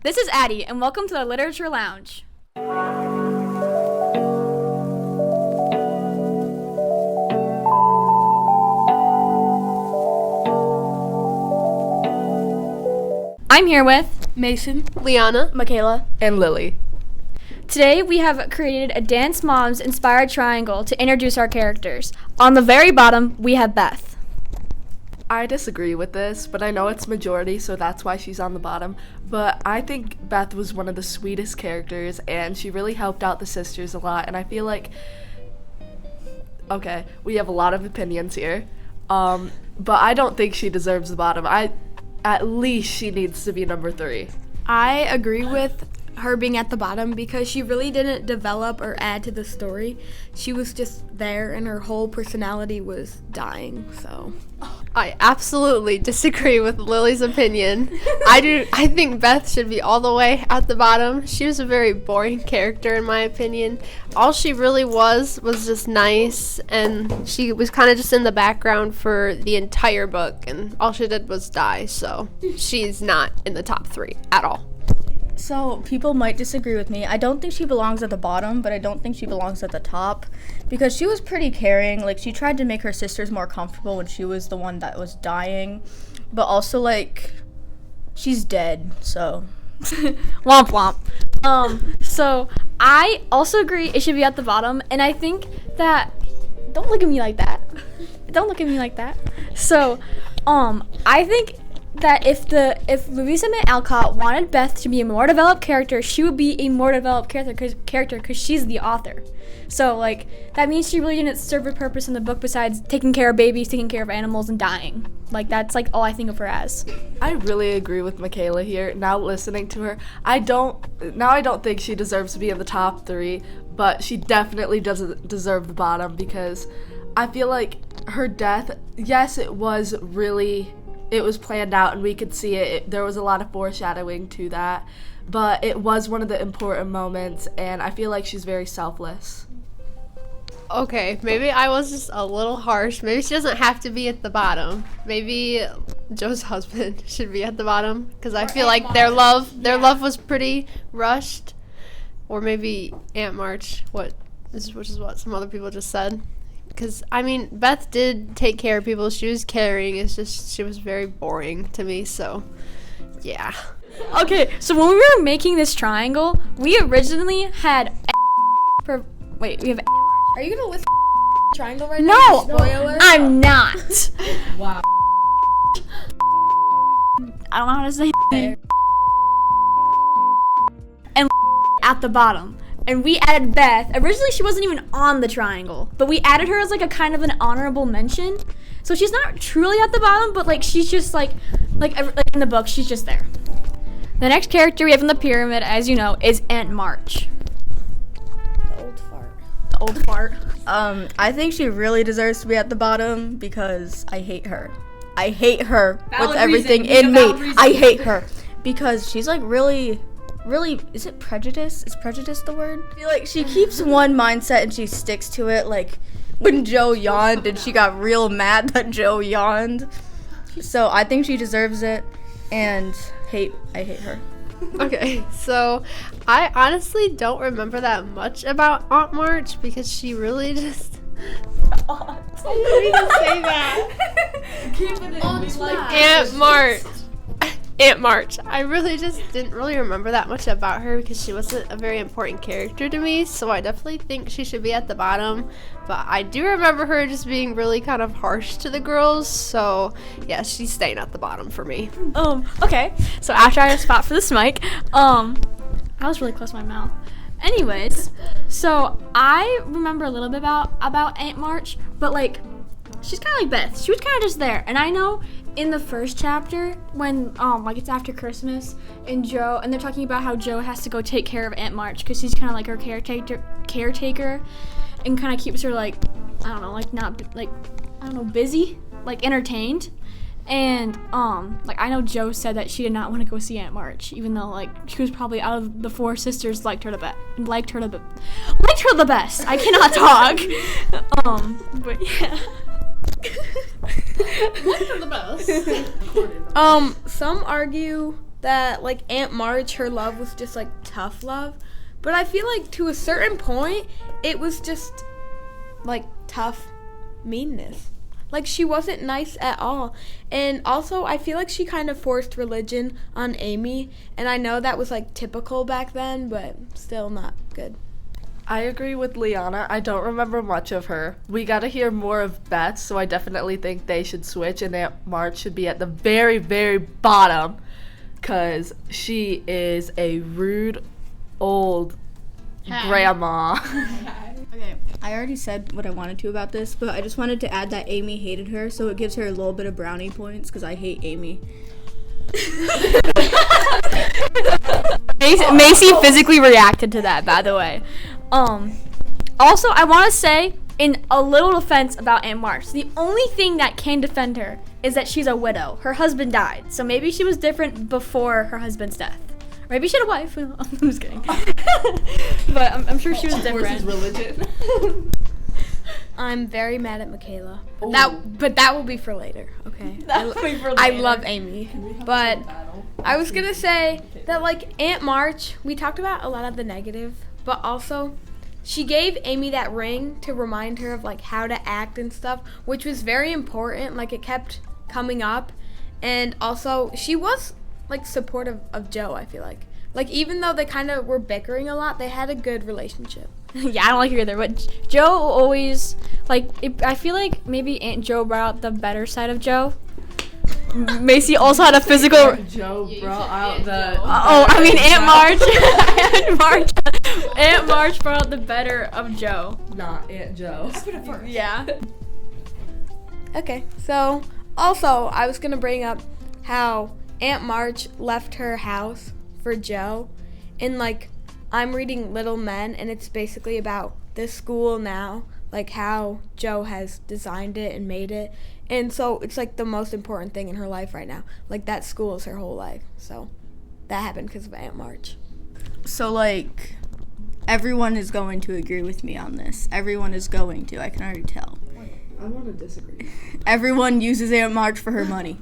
This is Addie, and welcome to the Literature Lounge. I'm here with Mason, Liana, Michaela, and Lily. Today we have created a Dance Moms inspired triangle to introduce our characters. On the very bottom, we have Beth. I disagree with this, but I know it's majority, so that's why she's on the bottom. But I think Beth was one of the sweetest characters, and she really helped out the sisters a lot. And I feel like, okay, we have a lot of opinions here, but I don't think she deserves the bottom. At least she needs to be number 3. I agree with her being at the bottom because she really didn't develop or add to the story. She was just there and her whole personality was dying, so. I absolutely disagree with Lily's opinion. I think Beth should be all the way at the bottom. She was a very boring character in my opinion. All she really was just nice, and she was kind of just in the background for the entire book, and all she did was die, so she's not in the top 3 at all. So, people might disagree with me. I don't think she belongs at the bottom, but I don't think she belongs at the top because she was pretty caring. Like, she tried to make her sisters more comfortable when she was the one that was dying, but also, like, she's dead, so. Womp womp. So I also agree it should be at the bottom, and I think that, don't look at me like that. Don't look at me like that. So, I think that if Louisa May Alcott wanted Beth to be a more developed character, she would be a more developed character because she's the author. So, like, that means she really didn't serve a purpose in the book besides taking care of babies, taking care of animals, and dying. Like, that's, like, all I think of her as. I really agree with Michaela here. Now listening to her, I don't think she deserves to be in the top 3, but she definitely doesn't deserve the bottom because I feel like her death, yes, it was planned out and we could see it. There was a lot of foreshadowing to that, but it was one of the important moments, and I feel like she's very selfless. Okay, maybe I was just a little harsh. Maybe she doesn't have to be at the bottom. Maybe Joe's husband should be at the bottom because I feel like their love was pretty rushed. Or maybe Aunt March, which is what some other people just said. Because, I mean, Beth did take care of people. She was caring. It's just she was very boring to me, so, yeah. Okay, so when we were making this triangle, we originally had we have Are you gonna list triangle right no, now? Spoiler? I'm not. Wow. I don't know how to say and at the bottom. And we added Beth. Originally, she wasn't even on the triangle, but we added her as like a kind of an honorable mention. So she's not truly at the bottom, but like she's just like in the book, she's just there. The next character we have in the pyramid, as you know, is Aunt March. The old fart. The old fart. I think she really deserves to be at the bottom because I hate her. I hate her with everything in me. I hate her because she's like really, is it prejudice? Is prejudice the word? I feel like she keeps one mindset and she sticks to it. Like when Joe yawned and she got real mad that Joe yawned. So I think she deserves it, and I hate her. Okay, so I honestly don't remember that much about Aunt March because she really just... I didn't mean to say that. Keep it in. We like Aunt March. I really just didn't really remember that much about her because she wasn't a very important character to me, so I definitely think she should be at the bottom. But I do remember her just being really kind of harsh to the girls, so yeah, she's staying at the bottom for me. Okay. So after I had a spot for this mic, I was really close to my mouth. Anyways, so I remember a little bit about Aunt March, but like she's kind of like Beth. She was kind of just there, and I know in the first chapter when like it's after Christmas and they're talking about how Joe has to go take care of Aunt March because she's kind of like her caretaker and kind of keeps her like I don't know, like not like I don't know, busy, like entertained. And like I know Joe said that she did not want to go see Aunt March, even though like she was probably out of the 4 sisters liked her the best. I cannot talk. But yeah. Liked her the best. Some argue that like Aunt March, her love was just like tough love, but I feel like to a certain point it was just like tough meanness. Like she wasn't nice at all. And also I feel like she kind of forced religion on Amy, and I know that was like typical back then, but still not good. I agree with Liana. I don't remember much of her. We got to hear more of Beth, so I definitely think they should switch, and Aunt March should be at the very, very bottom, because she is a rude old grandma. Okay, I already said what I wanted to about this, but I just wanted to add that Amy hated her, so it gives her a little bit of brownie points, because I hate Amy. Macy physically reacted to that, by the way. Also, I want to say, in a little defense about Aunt March, the only thing that can defend her is that she's a widow. Her husband died, so maybe she was different before her husband's death. Or maybe she had a wife. I'm just kidding. But I'm sure she was different. Religion. I'm very mad at Michaela. But that will be for later, okay? I love Amy. But I was going to say that, like, Aunt March, we talked about a lot of the negative, but also she gave Amy that ring to remind her of, like, how to act and stuff, which was very important. Like, it kept coming up. And also, she was, like, supportive of Joe, I feel like. Like, even though they kind of were bickering a lot, they had a good relationship. Yeah, I don't like her either, but Joe always, like, I feel like maybe Aunt Joe brought out the better side of Joe. Macy also had a physical... Joe brought out the... Aunt March. Aunt March brought out the better of Joe. Not Aunt Joe. Yeah. Okay, so also I was going to bring up how Aunt March left her house for Joe, and like I'm reading Little Men, and it's basically about this school now, like how Joe has designed it and made it, and so it's like the most important thing in her life right now. Like that school is her whole life, so that happened because of Aunt March. So, like, everyone is going to agree with me on this. Everyone is going to. I can already tell. I want to disagree. Everyone uses Aunt March for her money.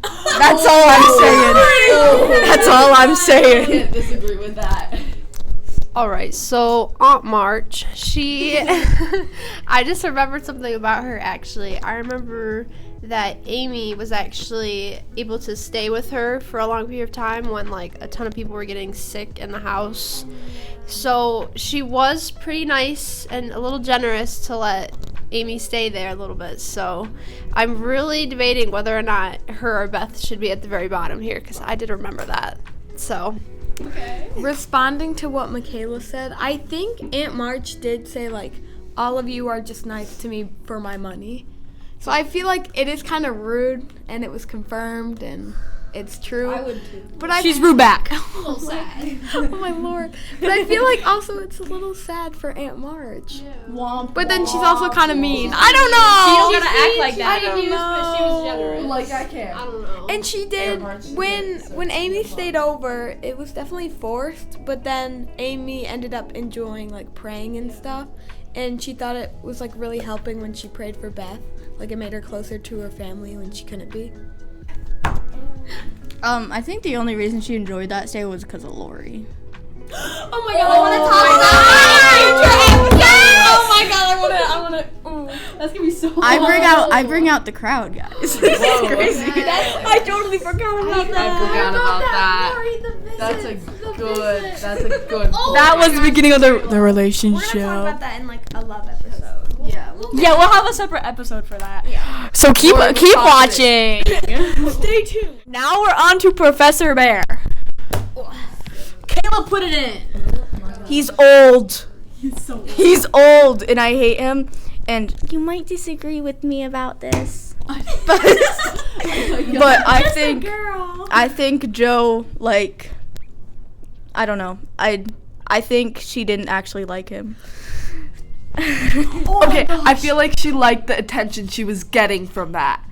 That's all I'm saying. That's all I'm saying. I can't disagree with that. All right, so Aunt March, she, I just remembered something about her, actually. I remember that Amy was actually able to stay with her for a long period of time when, like, a ton of people were getting sick in the house. So she was pretty nice and a little generous to let Amy stay there a little bit. So I'm really debating whether or not her or Beth should be at the very bottom here, because I did remember that. So... Okay. Responding to what Michaela said, I think Aunt March did say, like, all of you are just nice to me for my money. So I feel like it is kind of rude, and it was confirmed, and it's true. I would too. But She's rude back. A little sad. Oh my lord. But I feel like also it's a little sad for Aunt March. Womp, But then she's also kind of mean. I don't know. She don't gotta act like that. I don't know. But she was generous. Like, I can't. I don't know. And she did, when Amy stayed over, it was definitely forced, but then Amy ended up enjoying, like, praying and stuff, and she thought it was, like, really helping when she prayed for Beth. Like, it made her closer to her family when she couldn't be. I think the only reason she enjoyed that stay was because of Lori. Oh my god, I want to talk about it! Oh my god, I want to, That's gonna be so I bring out the crowd, guys. This is crazy. I totally forgot about that. I forgot about that. That's a good. That was the beginning of the We're gonna relationship. talk about that in, like, a love episode. Yeah, we'll have a separate episode for that. Yeah. So keep watching. Stay tuned. Now we're on to Professor Bear. Kayla put it in. He's old. He's old, and I hate him. And you might disagree with me about this, but I think Joe, like, I don't know. I think she didn't actually like him. Okay, I feel like she liked the attention she was getting from that.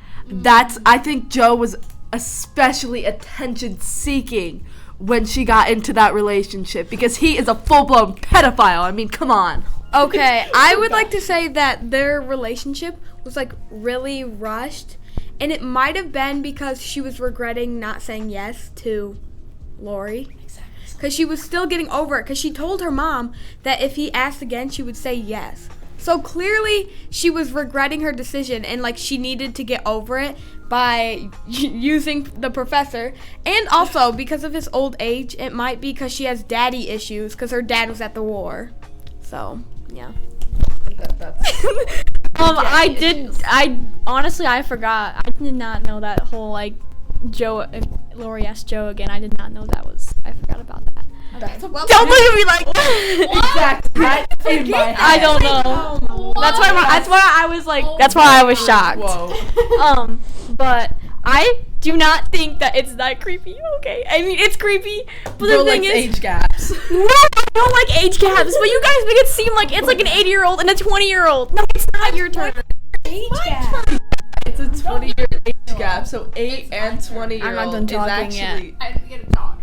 I think Joe was especially attention seeking when she got into that relationship, because he is a full-blown pedophile. I mean, come on. Okay, I would like to say that their relationship was, like, really rushed, And it might have been because she was regretting not saying yes to Lori. Because she was still getting over it. Because she told her mom that if he asked again, she would say yes. So clearly, she was regretting her decision. And, like, she needed to get over it by using the professor. And also, because of his old age, it might be because she has daddy issues. Because her dad was at the war. So, yeah. I honestly, I forgot. I did not know that whole, like, Joe, if Lori asked Joe again, I did not know that was, I forgot about that. Okay. Well, Don't look at me like that. Exactly. I don't know. That's why I was like, that's why I was shocked. Whoa. But I do not think that it's that creepy. Okay, I mean it's creepy, but the thing is, age gaps. no, I don't like age gaps. But you guys make it seem like it's like an 80-year-old and a 20-year-old. No, it's not your turn. age gap. It's a 20-year age gap, so 8 and 20-year-old I'm not done is talking actually. I didn't get to talk.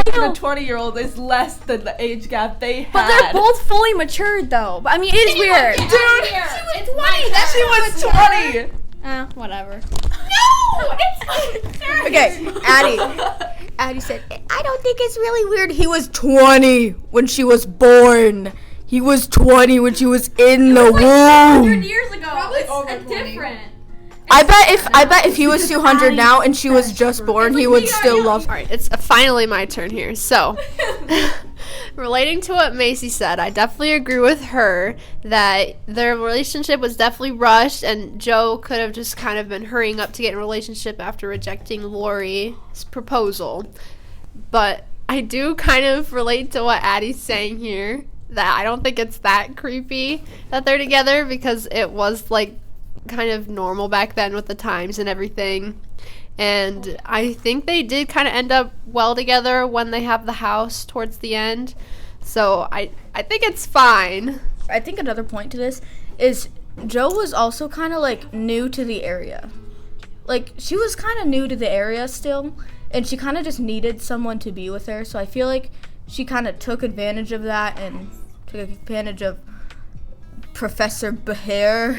Even a 20-year-old is less than the age gap they had. But they're both fully matured, though. But I mean, it is weird. Dude, she was 20. Whatever. No, it's Okay, Addie said, I don't think it's really weird. He was 20 when she was born. He was 20 when she was in the womb. years ago. Probably over It's 20. different. I bet if he was 200 now and she was just born, he would still love her. All right, it's finally my turn here. So, relating to what Macy said, I definitely agree with her that their relationship was definitely rushed, and Joe could have just kind of been hurrying up to get in a relationship after rejecting Lori's proposal. But I do kind of relate to what Addie's saying here, that I don't think it's that creepy that they're together, because it was like kind of normal back then with the times and everything. And I think they did kind of end up well together when they have the house towards the end. So I think it's fine. I think another point to this is Joe was also kind of like new to the area. Like she was kind of new to the area still, and she kind of just needed someone to be with her. So I feel like she kind of took advantage of that and took advantage of Professor Bear.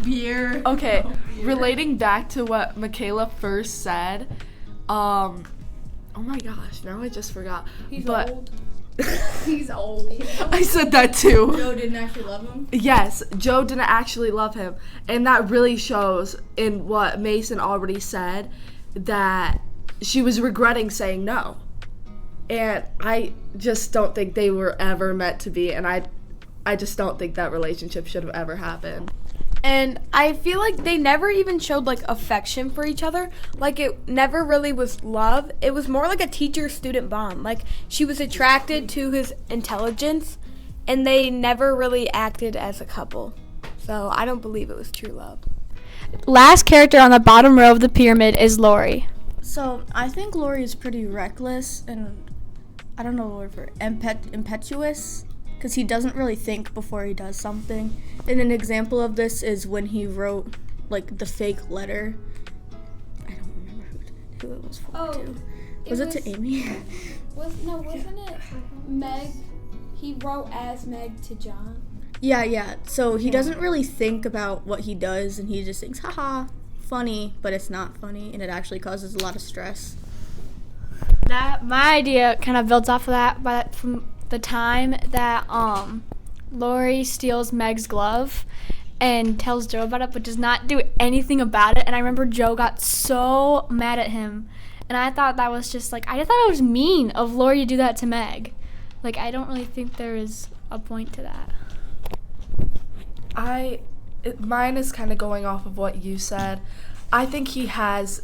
Beer. Okay, relating back to what Michaela first said, oh my gosh, now I just forgot. He's but old. He's old. I said that too. Joe didn't actually love him? Yes, Joe didn't actually love him, and that really shows in what Mason already said, that she was regretting saying no. And I just don't think they were ever meant to be, and I just don't think that relationship should have ever happened. And I feel like they never even showed like affection for each other. Like it never really was love. It was more like a teacher-student bond. Like she was attracted to his intelligence, and they never really acted as a couple. So I don't believe it was true love. Last character on the bottom row of the pyramid is Lori. So I think Lori is pretty reckless and I don't know the word for it, impetuous, because he doesn't really think before he does something. And an example of this is when he wrote like the fake letter. I don't remember who it was for. To. Was it to Amy? Wasn't it Meg? He wrote as Meg to John. Yeah. So he doesn't really think about what he does, and he just thinks, haha, funny, but it's not funny, and it actually causes a lot of stress. That my idea kind of builds off of that, but from the time that Lori steals Meg's glove and tells Joe about it, but does not do anything about it. And I remember Joe got so mad at him, and I thought that was just like, I thought it was mean of Lori to do that to Meg. Like, I don't really think there is a point to that. Mine is kind of going off of what you said. I think he has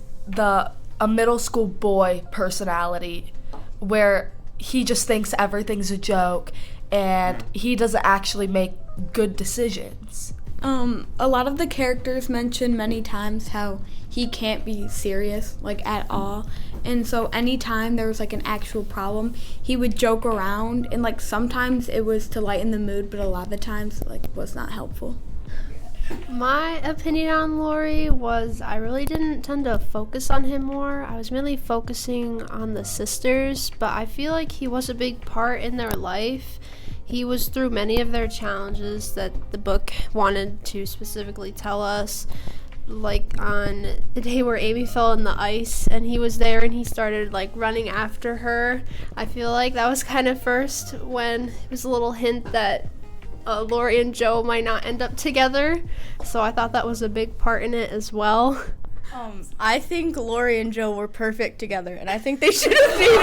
a middle school boy personality where he just thinks everything's a joke and he doesn't actually make good decisions. A lot of the characters mention many times how he can't be serious, like, at all. And so anytime there was, like, an actual problem, he would joke around. And, like, sometimes it was to lighten the mood, but a lot of the times, like, was not helpful. My opinion on Lori was I really didn't tend to focus on him more. I was mainly focusing on the sisters, but I feel like he was a big part in their life. he was through many of their challenges that the book wanted to specifically tell us. Like on the day where Amy fell in the ice and he was there and he started like running after her. I feel like that was kind of first when it was a little hint that Lori and Joe might not end up together. So I thought that was a big part in it as well. I think Lori and Joe were perfect together, and I think they should have dated.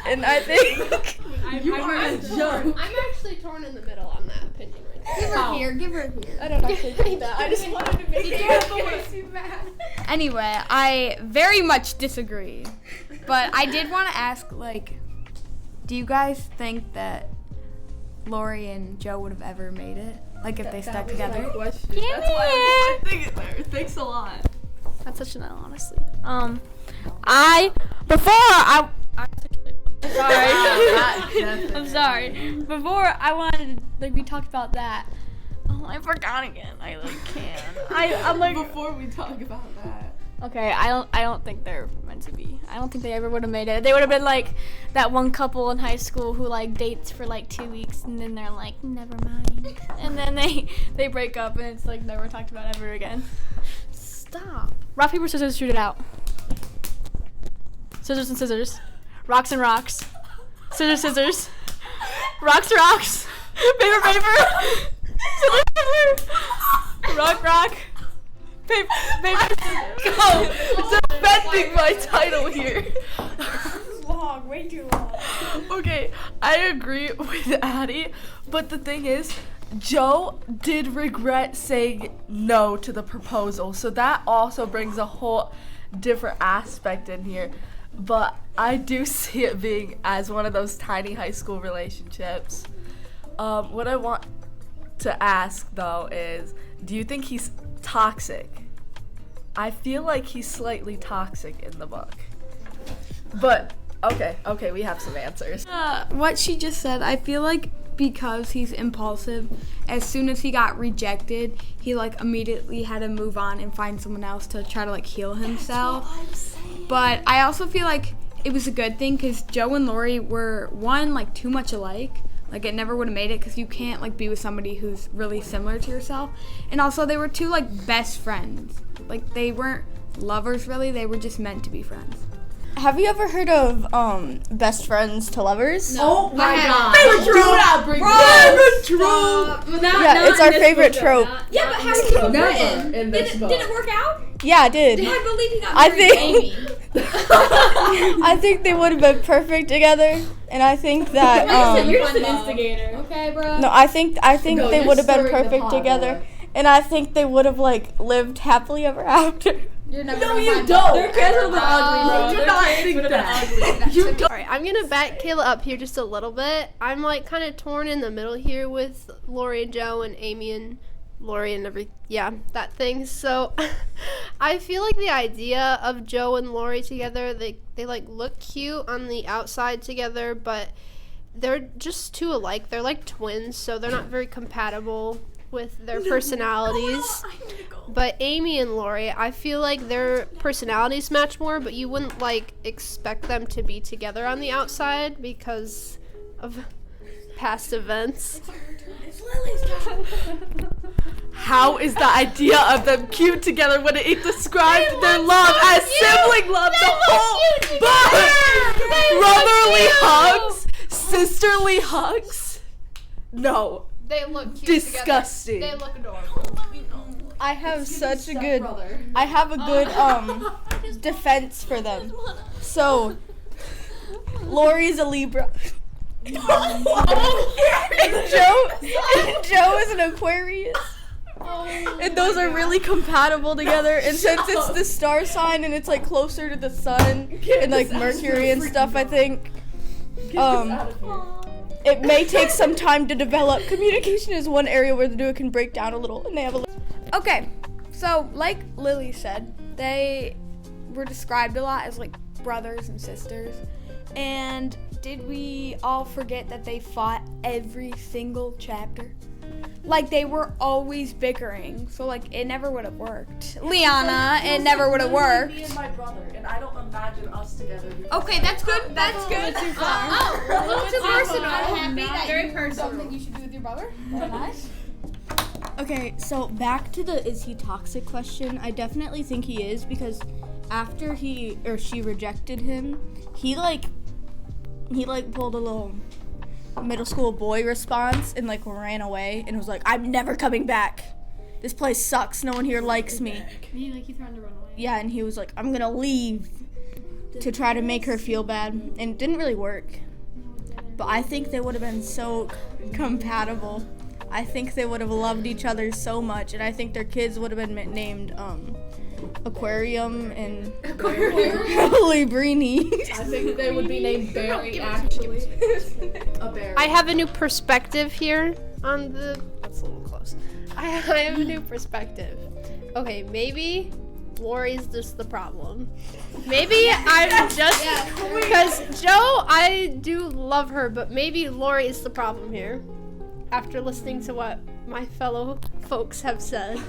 And I think You are a joke. I'm actually torn in the middle on that opinion right now. Give her here. I don't actually think that. I just wanted to make it. Anyway, I very much disagree. But I did want to ask, like, do you guys think that Lori and Joe would have ever made it? Like, if they stuck together? That's why I'm thinking there. Thanks a lot. That's such an L, honestly. I'm sorry. Before I wanted to, like, we talked about that. Oh, I forgot again. I like can't. I'm like Before we talk about that. okay. I don't think they're meant to be. I don't think they ever would have made it. They would have been like that one couple in high school who like dates for like 2 weeks and then they're like never mind, and then they break up and it's like never talked about ever again. Stop. Rock paper scissors, shoot it out. Scissors and scissors. Rocks and rocks. Scissors, scissors. Rocks, rocks. Paper, paper. Scissors, scissors. Rock, rock. Paper, paper. Go! Defending my title here. Long, way too long. Okay, I agree with Addie, but the thing is, Joe did regret saying no to the proposal, so that also brings a whole different aspect in here. But I do see it being as one of those tiny high school relationships. What I want to ask, though, is do you think he's toxic? I feel like he's slightly toxic in the book. But, okay, we have some answers. What she just said, I feel like because he's impulsive, as soon as he got rejected, he like immediately had to move on and find someone else to try to like heal himself. But I also feel like it was a good thing because Joe and Lori were, one, like too much alike. Like it never would have made it because you can't like be with somebody who's really similar to yourself. And also they were two like best friends. Like they weren't lovers really, they were just meant to be friends. Have you ever heard of best friends to lovers? Oh my god. Favorite trope. Do not bring favorite trope. Yeah, it's our favorite trope. Yeah, but how did it Never in this book. Did it work out? Yeah, it did. I believe he got I married to Amy. think I think they would have been perfect together, and I think that You're just an instigator. Okay, bro. no, I think No, they you're would have been stirring the perfect pot, together, bro. and I think they would have like lived happily ever after. You're never No, gonna you find don't. out. Their kids would have been ugly, bro. Do not think that. You don't. Alright, I'm gonna back Kayla up here just a little bit. I'm like kind of torn in the middle here with Lori and Joe and Amy and Lori and that thing. So I feel like the idea of Joe and Lori together, they like look cute on the outside together, but they're just too alike. They're like twins, so they're not very compatible with their personalities. But Amy and Lori, I feel like their personalities match more, but you wouldn't like expect them to be together on the outside because of past events. How is the idea of them cute together when it described their love as sibling love the whole book? Brotherly hugs? Sisterly hugs? No. They look cute Disgusting. together. They look adorable. I have such a good defense for them. So Lori's a Libra. and Joe is an Aquarius. And those are really compatible together. And since it's the star sign and it's like closer to the sun and like Mercury and stuff, I think it may take some time to develop. Communication is one area where the duo can break down a little, and they have a little. Okay, so like Lily said, they were described a lot as like brothers and sisters. And did we all forget that they fought every single chapter? like they were always bickering, so like it never would have worked. Liana, it never would have worked. Me and my brother, and I don't imagine us together. Okay, that's good. That's good. A little too personal. Very personal. Something you should do with your brother? Very nice. Okay, so back to the is he toxic question. I definitely think he is, because after he or she rejected him, he pulled a little middle school boy response and like ran away and was like, I'm never coming back. This place sucks. No one here likes me. He threatened to run away. Yeah, and he was like, I'm gonna leave to try to make her feel bad, and it didn't really work. But I think they would have been so compatible. I think they would have loved each other so much, and I think their kids would have been named Aquarium and Librini. I think they would be named Barry, actually. A Barry. I have a new perspective here on the. That's a little close. I have a new perspective. Okay, maybe Lori's just the problem. Maybe I'm just because Joe, I do love her, but maybe Lori is the problem here. After listening to what my fellow folks have said.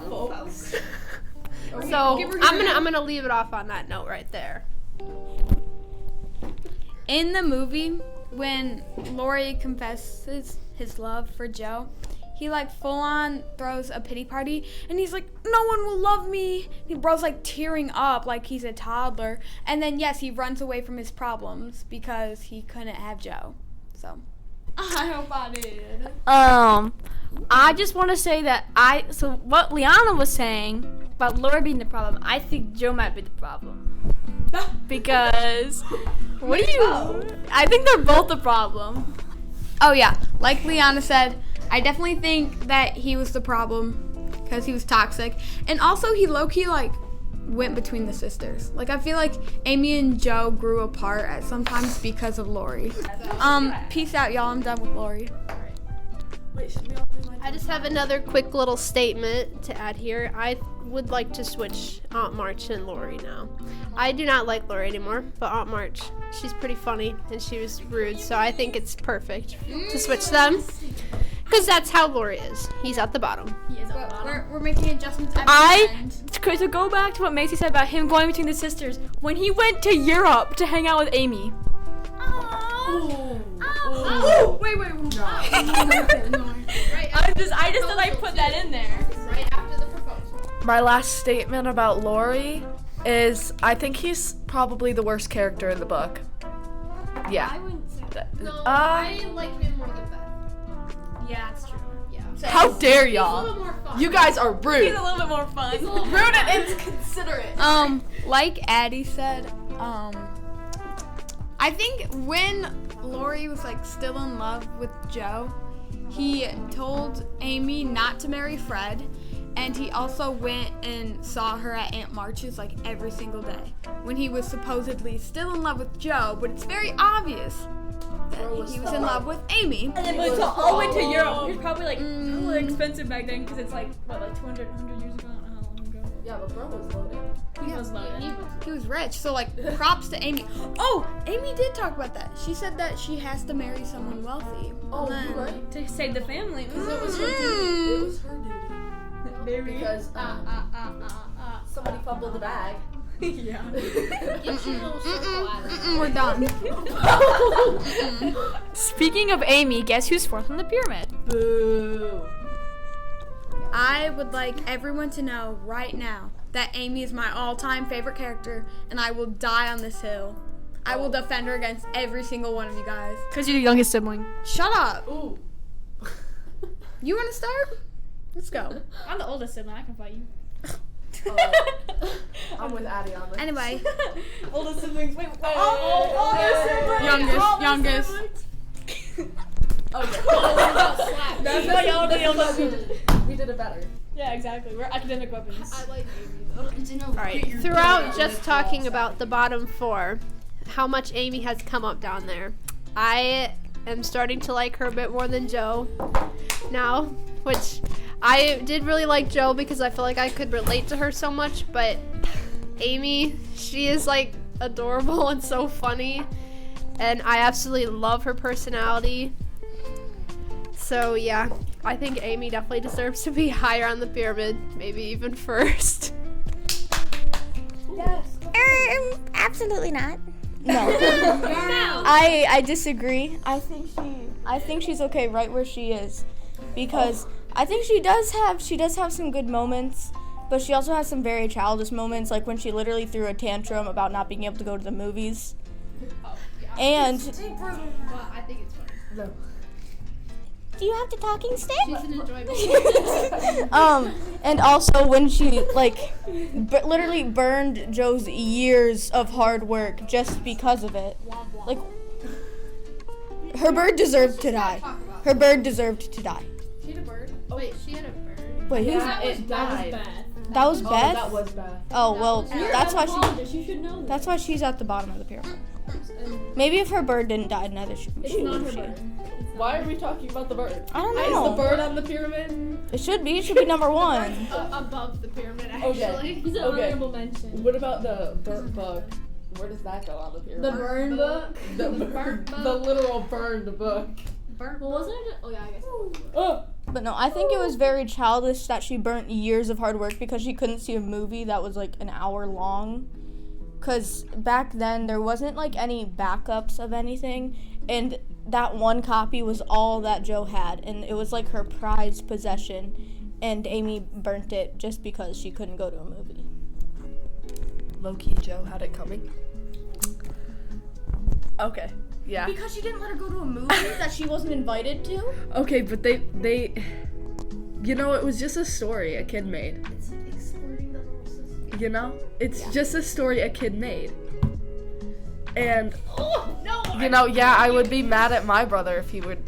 Folks. So I'm gonna leave it off on that note right there. In the movie, when Lori confesses his love for Joe, he like full on throws a pity party, and he's like, no one will love me. He bro's like tearing up like he's a toddler, and then yes, he runs away from his problems because he couldn't have Joe. So I hope I did. I just want to say that so what Liana was saying about Laura being the problem, I think Joe might be the problem. Because, I think they're both the problem. oh yeah, like Liana said, I definitely think that he was the problem because he was toxic, and also he low-key like went between the sisters. Like I feel like Amy and Joe grew apart at sometimes because of Lori. Peace out, y'all. I'm done with Lori. Wait, should we all do I just have another quick little statement to add here. I would like to switch Aunt March and Lori now. I do not like Lori anymore, but Aunt March, she's pretty funny and she was rude, so I think it's perfect to switch them. Because that's how Lori is. He's at the bottom. We're making adjustments at the end. To go back to what Macy said about him going between the sisters, when he went to Europe to hang out with Amy. Wait. I just thought I'd put that in there. Right after the proposal. My last statement about Lori is I think he's probably the worst character in the book. Yeah. I wouldn't say that. No, I like him more than Beth. Yeah, it's true. Yeah. How dare He's a y'all? little more fun. You guys are rude. He's a little bit more fun. Rude and inconsiderate. Like Addie said, I think when Lori was like still in love with Joe, he told Amy not to marry Fred, and he also went and saw her at Aunt March's like every single day when he was supposedly still in love with Joe, but it's very obvious that he was in love with Amy. And then we all went to Europe. He was probably like hella expensive back then because it's like, what, like 200 years ago? I don't know how long ago. Yeah, but bro was loaded. He was loaded. He was rich, so like props to Amy. Oh, Amy did talk about that. She said that she has to marry someone wealthy. Oh, And you're then- right. To save the family. It was her duty. It was her duty. Because somebody fumbled the bag. Yeah. Get your little circle out of it. We're done. Speaking of Amy, guess who's fourth on the pyramid? Boo. I would like everyone to know right now that Amy is my all-time favorite character, and I will die on this hill. I will defend her against every single one of you guys. Because you're the youngest sibling. Shut up. Ooh. You want to start? Let's go. I'm the oldest sibling. I can fight you. I'm with Addie on this. Anyway, Oldest siblings. Wait. youngest. Okay. That's why y'all the oldest. We did it better. Yeah, exactly. We're academic weapons. I like Amy though. All right. Throughout just talking about the bottom four, how much Amy has come up down there, I am starting to like her a bit more than Joe now, which I did really like Joe because I feel like I could relate to her so much, but Amy, she is like adorable and so funny, and I absolutely love her personality. So yeah, I think Amy definitely deserves to be higher on the pyramid, maybe even first. Absolutely not. No. I disagree. I think she's okay right where she is, because I think she does have some good moments, but she also has some very childish moments, like when she literally threw a tantrum about not being able to go to the movies. And But I think it's funny. No. do you have the talking stick? She's an enjoyable. And also when she literally burned Joe's years of hard work just because of it. Like, her bird deserved to die. Her bird deserved to die. She had a bird. Oh wait, she had a bird. Wait, who's Yeah, it died. that? Was Beth? That was Beth. Oh well, that's why You should know that's why she's at the bottom of the pyramid. Maybe if her bird didn't die, neither should she. Why are we talking about the bird? I don't Is the know. bird on the pyramid? It should be. It should be number one. Above the pyramid, Okay. actually. He's an Okay. honorable mention. What about the burnt book? Where does that go on the pyramid? The burn book. The literal burned book. Well, wasn't it? Oh yeah, I guess. Oh. But no, I think it was very childish that she burnt years of hard work because she couldn't see a movie that was like an hour long. Because back then there wasn't like any backups of anything, and that one copy was all that Joe had, and it was like her prized possession, and Amy burnt it just because she couldn't go to a movie. Low-key Joe had it coming. Okay. Yeah. Because she didn't let her go to a movie that she wasn't invited to? Okay, but they you know, it was just a story a kid made. It's excluding the little sister. You know? It's just a story a kid made. And you know, yeah, I would be mad at my brother if he would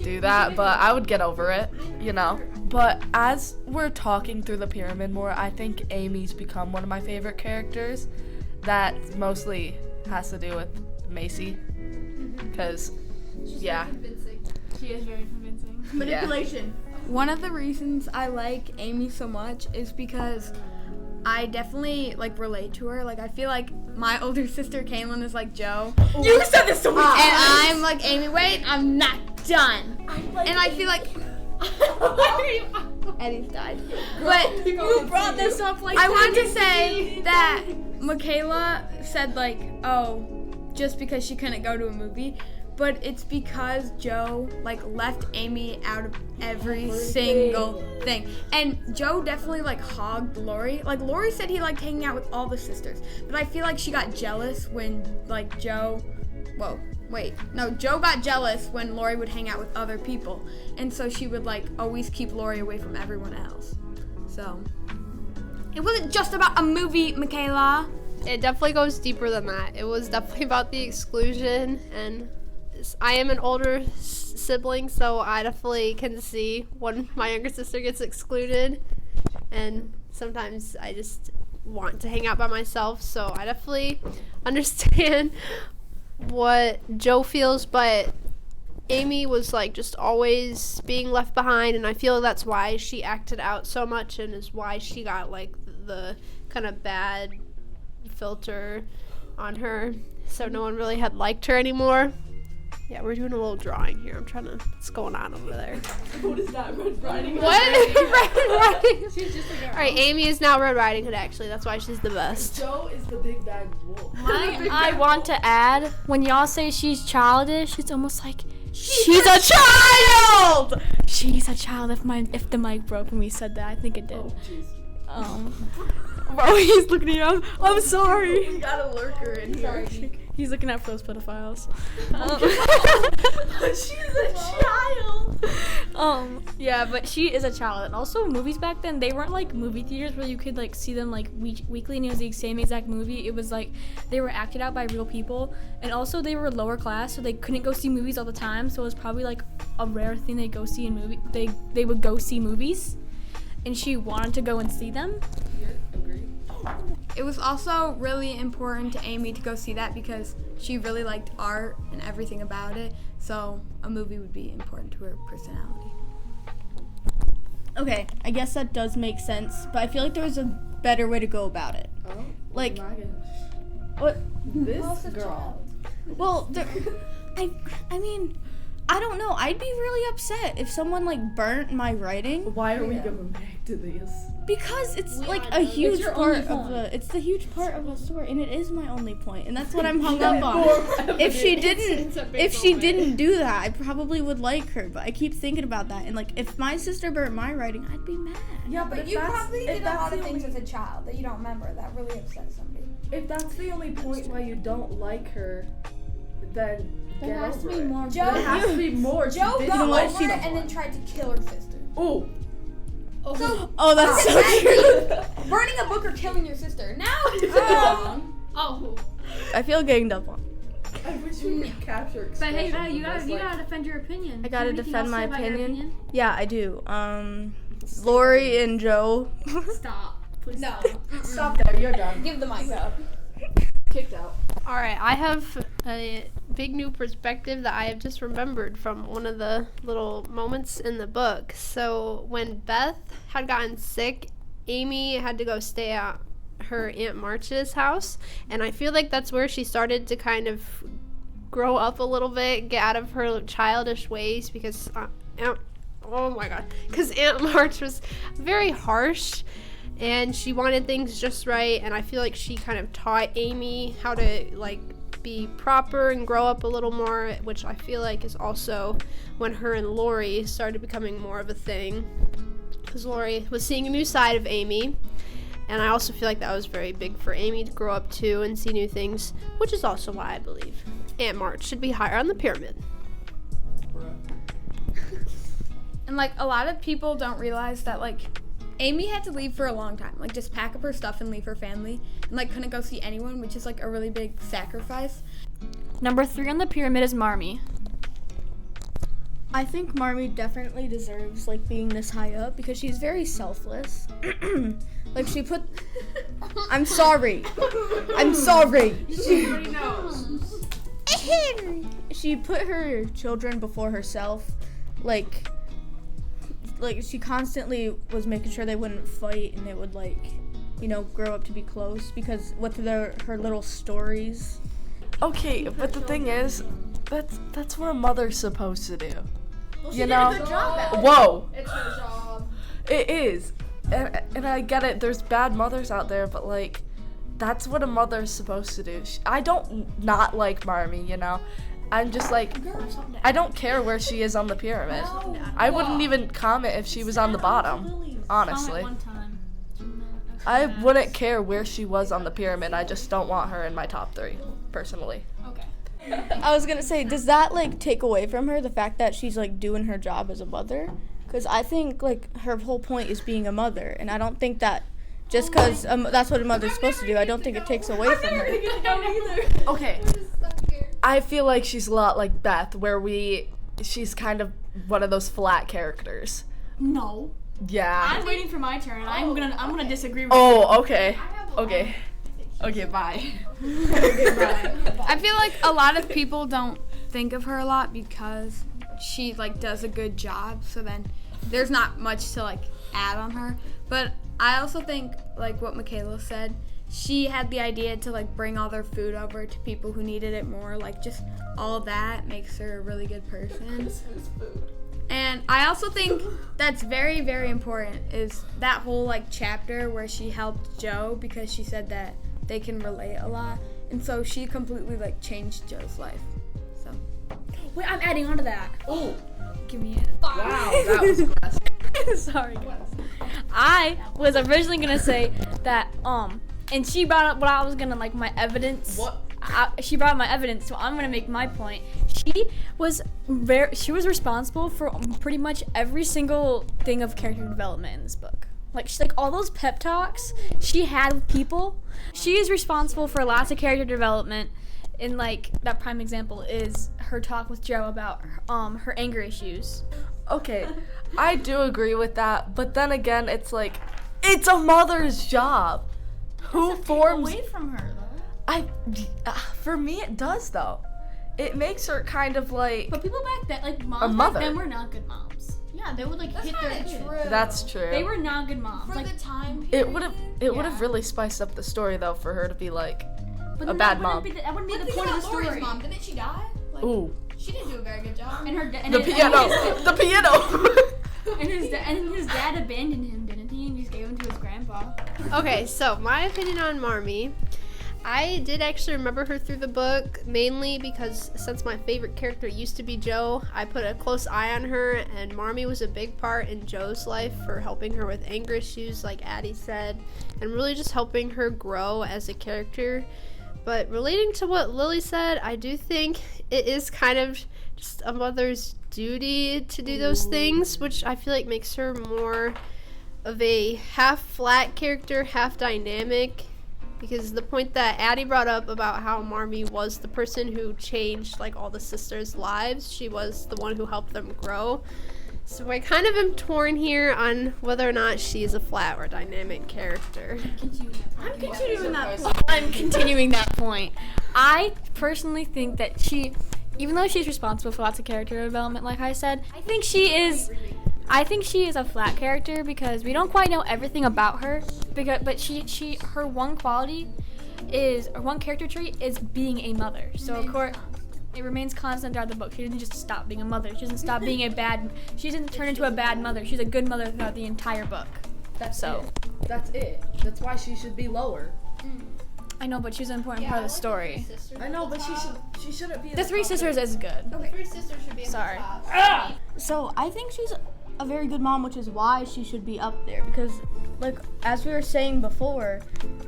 do that, but I would get over it, you know. But as we're talking through the pyramid more, I think Amy's become one of my favorite characters. That mostly has to do with Macy, because yeah, Convincing. She is very convincing. Manipulation. One of the reasons I like Amy so much is because I definitely like relate to her. Like I feel like my older sister Kaylin is like Joe. You said this to me! And I'm like Amy, wait, I'm not done. And I feel like Eddie's died. But You brought this up like I want to say that Michaela said like, oh, just because she couldn't go to a movie. But it's because Joe like left Amy out of every single thing. And Joe definitely like hogged Lori. Like Lori said he liked hanging out with all the sisters. But I feel like she got jealous when like Joe got jealous when Lori would hang out with other people. And so she would like always keep Lori away from everyone else. So it wasn't just about a movie, Michaela. It definitely goes deeper than that. It was definitely about the exclusion, and I am an older sibling, so I definitely can see when my younger sister gets excluded, and sometimes I just want to hang out by myself, so I definitely understand what Joe feels, but Amy was like just always being left behind, and I feel that's why she acted out so much and is why she got like the kind of bad filter on her, so no one really had liked her anymore. Yeah, we're doing a little drawing here. I'm trying to, what's going on over there? what is that? Red Riding Hood? What? Red Riding Hood. Alright, Amy is now Red Riding Hood, actually. That's why she's the best. Joe is the big bad wolf. I want to add, when y'all say she's childish, it's almost like she's a child. She's a child. If the mic broke when we said that, I think it did. Oh, jeez. Bro, he's looking at you. I'm sorry. We got a lurker in here. He's looking at those pedophiles. She's a child. Yeah, but she is a child. And also, movies back then, they weren't like movie theaters where you could like see them like weekly and it was the same exact movie. It was like they were acted out by real people, and also they were lower class, so they couldn't go see movies all the time. So it was probably like a rare thing they go see in movie. They would go see movies, and she wanted to go and see them. It was also really important to Amy to go see that because she really liked art and everything about it. So a movie would be important to her personality. Okay, I guess that does make sense, but I feel like there was a better way to go about it. Oh, Like, my gosh. what? This girl. Well, I mean, I don't know. I'd be really upset if someone like burnt my writing. Why are we going back to these? Because it's like a huge part of it's the huge part of a story, and it is my only point, and that's what I'm hung up on. If she didn't do that, I probably would like her, but I keep thinking about that, and like if my sister burnt my writing, I'd be mad. Yeah, But you probably did a lot of things as a child that you don't remember that really upset somebody. If that's the only point why you don't like her, then There has to be it. more. There has to be more. Joe She did got like over it and then tried to kill her sister. Ooh. Oh, that's so true. Burning a book or killing your sister. Now, Oh. I feel ganged up on. I wish we could capture But hey, expressions you from this, gotta defend your opinion. I gotta Anything defend else my to say about your opinion. Yeah, I do. Lori and Joe. Stop. Please no. Stop there, you're done. Give the mic up. Kicked out. All right, I have a big new perspective that I have just remembered from one of the little moments in the book. So when Beth had gotten sick, Amy had to go stay at her Aunt March's house, and I feel like that's where she started to kind of grow up a little bit, get out of her childish ways, because because Aunt March was very harsh and she wanted things just right, and I feel like she kind of taught Amy how to like be proper and grow up a little more, which I feel like is also when her and Lori started becoming more of a thing, because Lori was seeing a new side of Amy, and I also feel like that was very big for Amy to grow up too and see new things, which is also why I believe Aunt March should be higher on the pyramid. And like a lot of people don't realize that like Amy had to leave for a long time, like just pack up her stuff and leave her family, and like couldn't go see anyone, which is like a really big sacrifice. Number 3 on the pyramid is Marmee. I think Marmee definitely deserves like being this high up because she's very selfless. Like she put I'm sorry. Everybody knows. She put her children before herself. Like she constantly was making sure they wouldn't fight and they would like, you know, grow up to be close because with her little stories. Okay, but the thing is, that's what a mother's supposed to do. Well, you she know? did a good job at it. Whoa. It's her job. It is. And I get it, there's bad mothers out there, but like, that's what a mother's supposed to do. I don't not like Marmee, you know? I'm just like, I don't care where she is on the pyramid. I wouldn't even comment if she was on the bottom, honestly. I wouldn't care where she was on the pyramid, I just don't want her in my top 3, personally. I was gonna say, does that like take away from her the fact that she's like doing her job as a mother? Because I think like her whole point is being a mother, and I don't think that just because that's what a mother's supposed to do, I don't think it takes away from her. Okay, I feel like she's a lot like Beth, where she's kind of one of those flat characters. No. Yeah. I'm waiting for my turn, and I'm gonna disagree with you. Oh, okay. Okay. Okay, bye. I feel like a lot of people don't think of her a lot because she like does a good job, so then there's not much to like add on her. But I also think like what Michaela said, she had the idea to like bring all their food over to people who needed it more, like just all that makes her a really good person. And I also think that's very, very important is that whole like chapter where she helped Joe because she said that they can relate a lot, and so she completely like changed Joe's life. So Wait, I'm adding on to that. Oh, Give me it. wow, that was classic. Sorry, guys. I was originally gonna say that and she brought up what I was gonna like my evidence. What? She brought up my evidence, so I'm gonna make my point. She was responsible for pretty much every single thing of character development in this book. Like all those pep talks she had with people. She is responsible for lots of character development. And like that prime example is her talk with Joe about her anger issues. Okay, I do agree with that, but then again, it's like, it's a mother's job. Who forms... Away from her though. For me, it does though. It makes her kind of like But people back then, like a moms mother. back then, were not good moms. Yeah, they would like hit their That's kid. true. That's true. They were not good moms. For Like, the time It would period. have really spiced up the story though for her to be like but a then bad that mom. wouldn't be that wouldn't be But the think point of about the Lori's story. mom. Didn't she die? Like, Ooh. She didn't do a very good job. And her and The his- piano. The piano. And his dad abandoned him, didn't he? And just gave him to his grandpa. Okay, so my opinion on Marmee. I did actually remember her through the book, mainly because since my favorite character used to be Jo, I put a close eye on her, and Marmee was a big part in Jo's life for helping her with anger issues, like Addie said, and really just helping her grow as a character. But relating to what Lily said, I do think it is kind of just a mother's duty to do those things, which I feel like makes her more of a half flat character, half dynamic. Because the point that Addie brought up about how Marmee was the person who changed like all the sisters' lives, she was the one who helped them grow. So I kind of am torn here on whether or not she is a flat or dynamic character. I'm continuing that point. I personally think that even though she's responsible for lots of character development, like I said, I think she is a flat character because we don't quite know everything about her. But her one character trait is being a mother. So of course, it remains constant throughout the book. She doesn't just stop being a mother. She doesn't stop being she doesn't turn into a bad mother. She's a good mother throughout the entire book. That's it. That's why she should be lower. I know, but she's an important part of the story. I know, but she shouldn't be. The Three Sisters is good. The Three Sisters should be in Sorry. the top. So I think she's a very good mom, which is why she should be up there. Because, like, as we were saying before,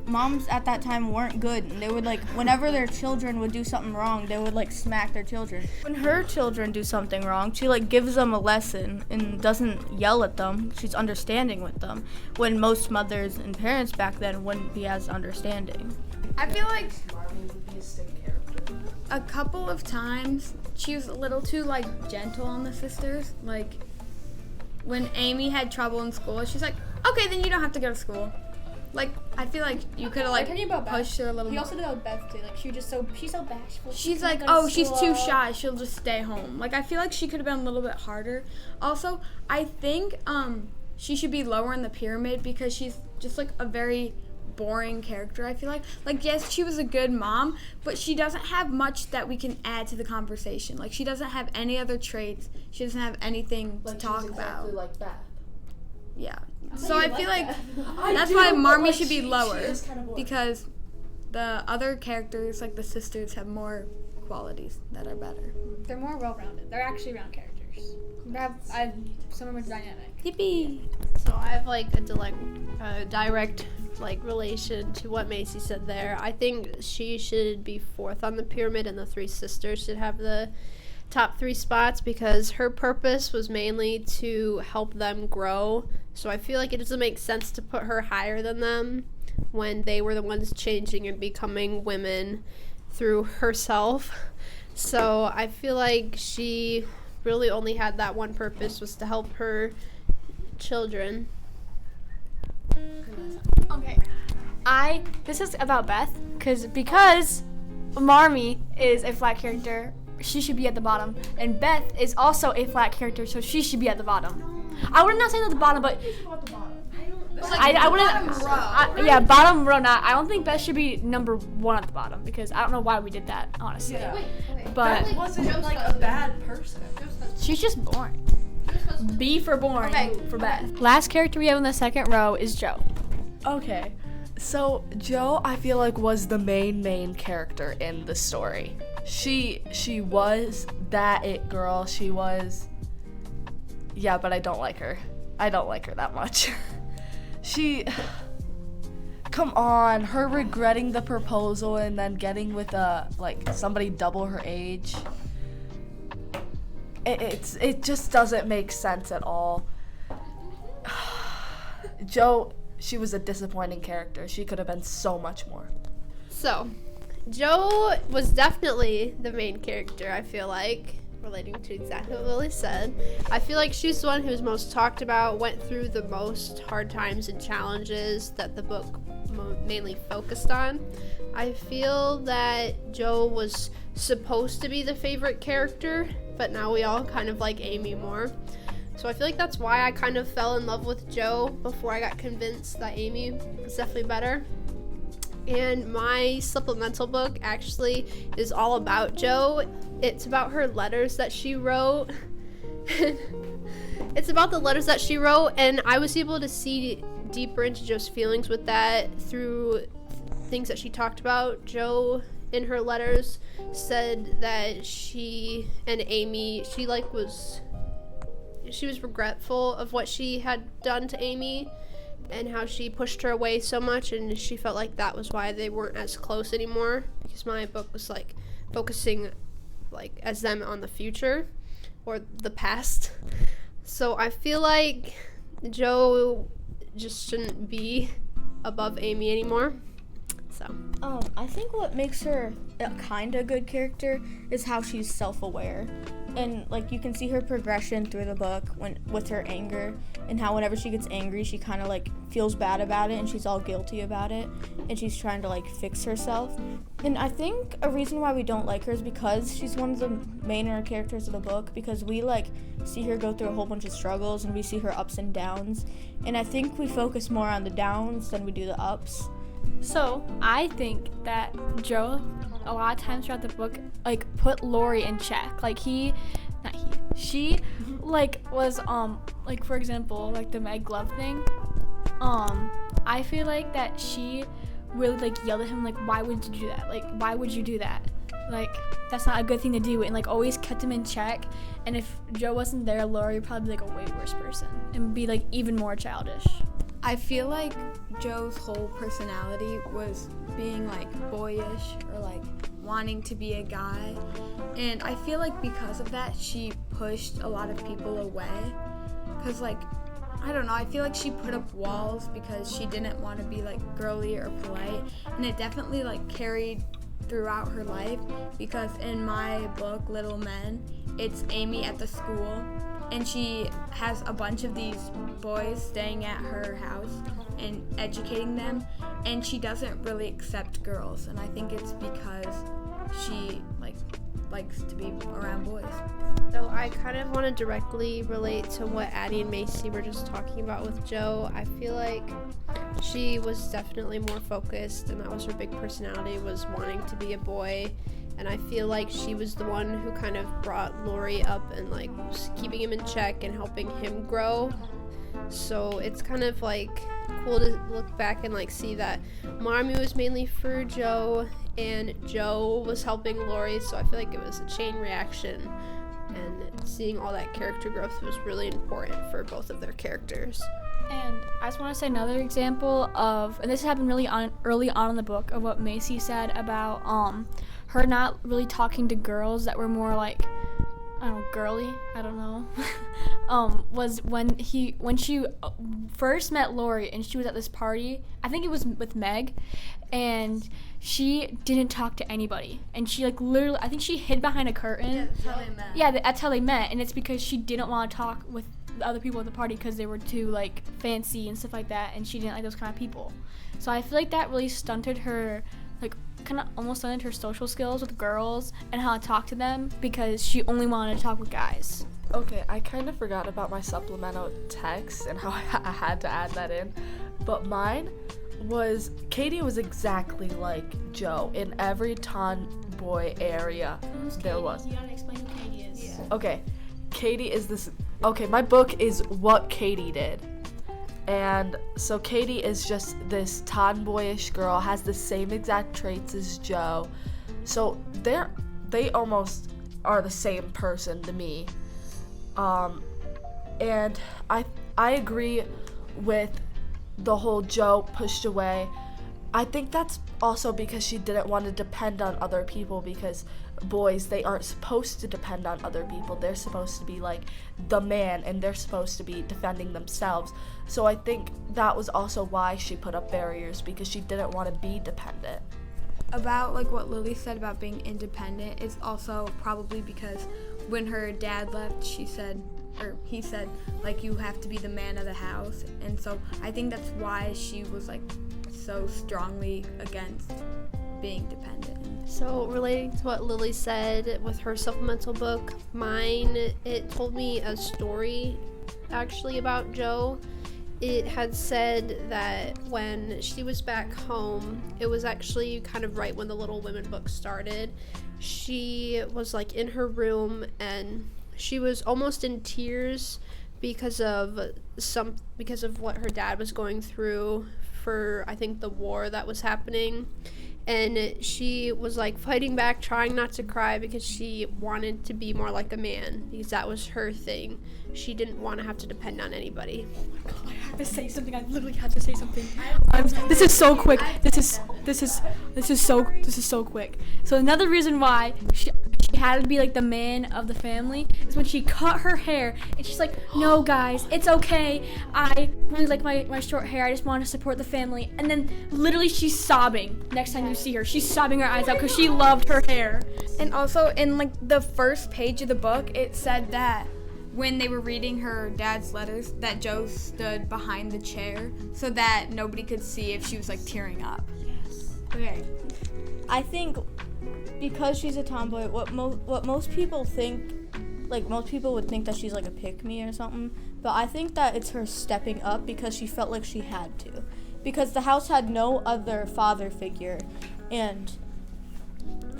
moms at that time weren't good. And they would, like, whenever their children would do something wrong, they would, like, smack their children. When her children do something wrong, she, like, gives them a lesson and doesn't yell at them. She's understanding with them. When most mothers and parents back then wouldn't be as understanding. I feel like Marmee would be a stick character. a couple of times she was a little too like gentle on the sisters. Like when Amy had trouble in school, she's like, "Okay, then you don't have to go to school." Like I feel like you could have like pushed her a little. He also did that with Beth too. Like she's so bashful. She's like, "Oh, she's too shy. She'll just stay home." Like I feel like she could have been a little bit harder. Also, I think she should be lower in the pyramid because she's just like a very boring character. I feel like yes, she was a good mom, but she doesn't have much that we can add to the conversation. Like she doesn't have any other traits. She doesn't have anything to talk about. Like Beth. Yeah. So I feel like that's why Marmee should be lower because the other characters, like the sisters, have more qualities that are better. They're more well-rounded. They're actually round characters. Some of them are dynamic. Yippee! So I have like a direct like relation to what Macy said there. I think she should be fourth on the pyramid, and the Three Sisters should have the top 3 spots because her purpose was mainly to help them grow. So I feel like it doesn't make sense to put her higher than them when they were the ones changing and becoming women through herself. So I feel like she really only had that one purpose, was to help her children. Okay. This is about Beth because Marmee is a flat character, she should be at the bottom, and Beth is also a flat character, so she should be at the bottom. I would not say at the bottom, but I wouldn't. Yeah, bottom row. Not. I don't think Beth should be number 1 at the bottom because I don't know why we did that, honestly. Yeah. But Beth wasn't like a bad person. she's just boring. B for boring for Beth. Last character we have in the second row is Jo. Okay, so Jo, I feel like was the main character in the story. She was that it girl. She was. Yeah, but I don't like her. I don't like her that much. Come on, her regretting the proposal and then getting with somebody double her age. It just doesn't make sense at all. Jo, she was a disappointing character. She could have been so much more. So, Jo was definitely the main character, I feel like, relating to exactly what Lily said. I feel like she's the one who's most talked about, went through the most hard times and challenges that the book mainly focused on. I feel that Jo was supposed to be the favorite character, but now we all kind of like Amy more. So I feel like that's why I kind of fell in love with Jo before I got convinced that Amy was definitely better. And my supplemental book actually is all about Joe. It's about her letters that she wrote. It's about the letters that she wrote, and I was able to see deeper into Joe's feelings with that through things that she talked about. Joe, in her letters, said that she and Amy, she was regretful of what she had done to Amy and how she pushed her away so much, and she felt like that was why they weren't as close anymore, because my book was like focusing like as them on the future or the past. So I feel like Joe just shouldn't be above Amy anymore. So I think what makes her a kind of good character is how she's self-aware, and like you can see her progression through the book with her anger, and how whenever she gets angry she kind of like feels bad about it and she's all guilty about it, and she's trying to like fix herself. And I think a reason why we don't like her is because she's one of the main characters of the book, because we like see her go through a whole bunch of struggles and we see her ups and downs, and I think we focus more on the downs than we do the ups. So I think that Joe, a lot of times throughout the book, like put Lori in check. Like she, like was like for example, like the Meg Glove thing. I feel like that she really like yelled at him, like, why would you do that? Like, why would you do that? Like, that's not a good thing to do, and like always kept him in check. And if Joe wasn't there, Lori would probably be like a way worse person and be like even more childish. I feel like Joe's whole personality was being like boyish or like wanting to be a guy, and I feel like because of that she pushed a lot of people away, because like I don't know, I feel like she put up walls because she didn't want to be like girly or polite, and it definitely like carried throughout her life, because in my book Little Men, it's Amy at the school, and she has a bunch of these boys staying at her house and educating them, and she doesn't really accept girls, and I think it's because she likes to be around boys. So I kind of want to directly relate to what Addie and Macy were just talking about with Joe. I feel like she was definitely more focused, and that was her big personality, was wanting to be a boy. And I feel like she was the one who kind of brought Lori up and like was keeping him in check and helping him grow. So it's kind of like cool to look back and like see that Marmee was mainly for Joe and Joe was helping Lori. So I feel like it was a chain reaction, and seeing all that character growth was really important for both of their characters. And I just want to say another example of, and this happened really early on in the book, of what Macy said about her not really talking to girls that were more like, I don't know, girly, I don't know, was when she first met Lori and she was at this party, I think it was with Meg, and she didn't talk to anybody, and she like literally, I think she hid behind a curtain. Yeah, that's how they met. Yeah, that's how they met, and it's because she didn't want to talk with the other people at the party because they were too like fancy and stuff like that, and she didn't like those kind of people. So I feel like that really stunted her, like kind of almost stunted her social skills with girls and how to talk to them, because she only wanted to talk with guys. Okay, I kind of forgot about my supplemental text and how I had to add that in, but mine was Katie was exactly like Joe in every tomboy area there was. You gotta explain who Katie is. Yeah. Okay, Katie is this. Okay, my book is what Katie did. And so Katie is just this tomboyish girl, has the same exact traits as Joe. So they almost are the same person to me. And I agree with the whole Joe pushed away. I think that's also because she didn't want to depend on other people, because boys, they aren't supposed to depend on other people. They're supposed to be like the man, and they're supposed to be defending themselves. So I think that was also why she put up barriers, because she didn't want to be dependent. About like what Lily said about being independent, it's also probably because when her dad left, he said like, you have to be the man of the house, and so I think that's why she was like so strongly against being dependent. So relating to what Lily said with her supplemental book, mine, it told me a story actually about Joe, it had said that when she was back home, it was actually kind of right when the Little Women book started. She was like in her room and she was almost in tears because of what her dad was going through for, I think, the war that was happening. And she was like fighting back, trying not to cry because she wanted to be more like a man, because that was her thing. She didn't want to have to depend on anybody. I have to say something. I literally have to say something. This is so quick. This is so quick. So another reason why she had to be like the man of the family is when she cut her hair and she's like, no guys, it's okay. I really like my short hair. I just want to support the family. And then literally she's sobbing. Next time you see her, she's sobbing her eyes out because she loved her hair. And also in like the first page of the book, it said that when they were reading her dad's letters, that Joe stood behind the chair so that nobody could see if she was like tearing up. Okay. I think because she's a tomboy, what most people think, like most people would think that she's like a pick-me or something, but I think that it's her stepping up because she felt like she had to. Because the house had no other father figure, and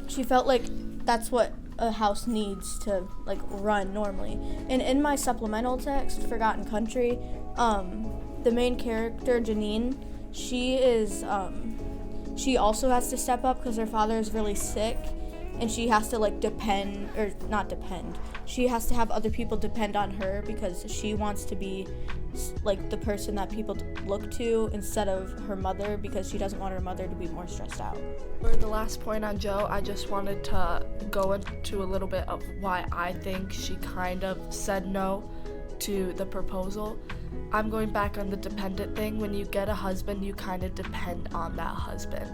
she felt like that's what a house needs to like run normally. And in my supplemental text, Forgotten Country, the main character, Janine, she also has to step up because her father is really sick, and she has to like she has to have other people depend on her because she wants to be like the person that people look to instead of her mother, because she doesn't want her mother to be more stressed out. For the last point on Joe, I just wanted to go into a little bit of why I think she kind of said no to the proposal. I'm going back on the dependent thing. When you get a husband, you kind of depend on that husband,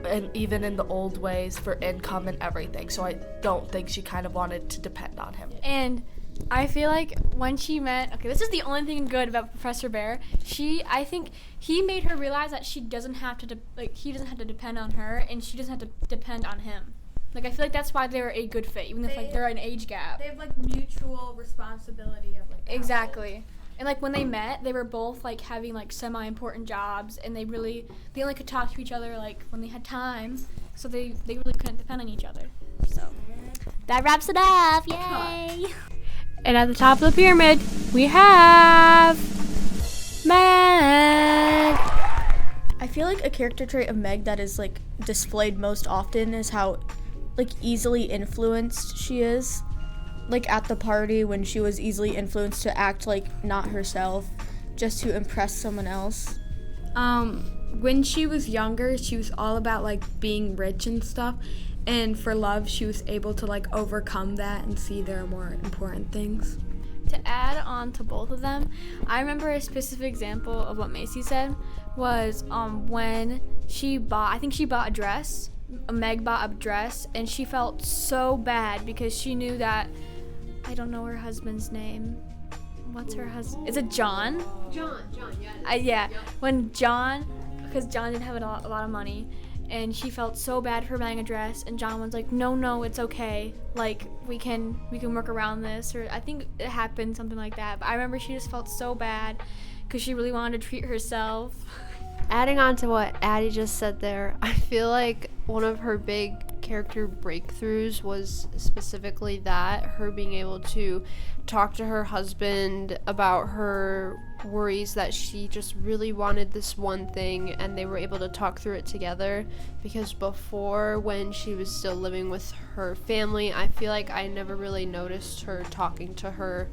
and even in the old ways for income and everything. So I don't think she kind of wanted to depend on him. And I feel like when she met, okay, this is the only thing good about Professor Bear. I think he made her realize that she doesn't have to, he doesn't have to depend on her, and she doesn't have to depend on him. Like, I feel like that's why they're a good fit, even if, like, they're an age gap. They have, like, mutual responsibility of, like, exactly. And, like, when they met, they were both, like, having, like, semi-important jobs, and they only could talk to each other, like, when they had time, so they really couldn't depend on each other. So, that wraps it up. Yay! And at the top of the pyramid, we have Meg. I feel like a character trait of Meg that is like displayed most often is how like easily influenced she is. Like at the party when she was easily influenced to act like not herself just to impress someone else. When she was younger, she was all about like being rich and stuff. And for love, she was able to like overcome that and see there are more important things. To add on to both of them, I remember a specific example of what Macy said was when she bought a dress. Meg bought a dress, and she felt so bad because she knew that, I don't know her husband's name. What's her husband? Is it John? John, yeah. Yeah. Yep. Because John didn't have a lot of money. And she felt so bad for buying a dress, and John was like, no, it's okay. Like, we can work around this. Or I think it happened, something like that. But I remember she just felt so bad because she really wanted to treat herself. Adding on to what Addie just said there, I feel like one of her big character breakthroughs was specifically that, her being able to talk to her husband about her worries that she just really wanted this one thing, and they were able to talk through it together. Because before, when she was still living with her family, I feel like I never really noticed her talking to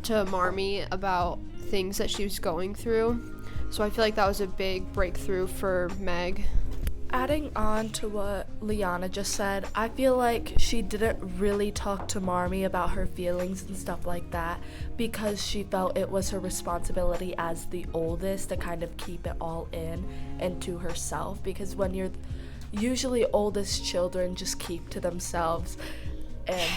Marmee about things that she was going through. So I feel like that was a big breakthrough for Meg. Adding on to what Liana just said, I feel like she didn't really talk to Marmee about her feelings and stuff like that because she felt it was her responsibility as the oldest to kind of keep it all in and to herself, because when you're usually oldest, children just keep to themselves. And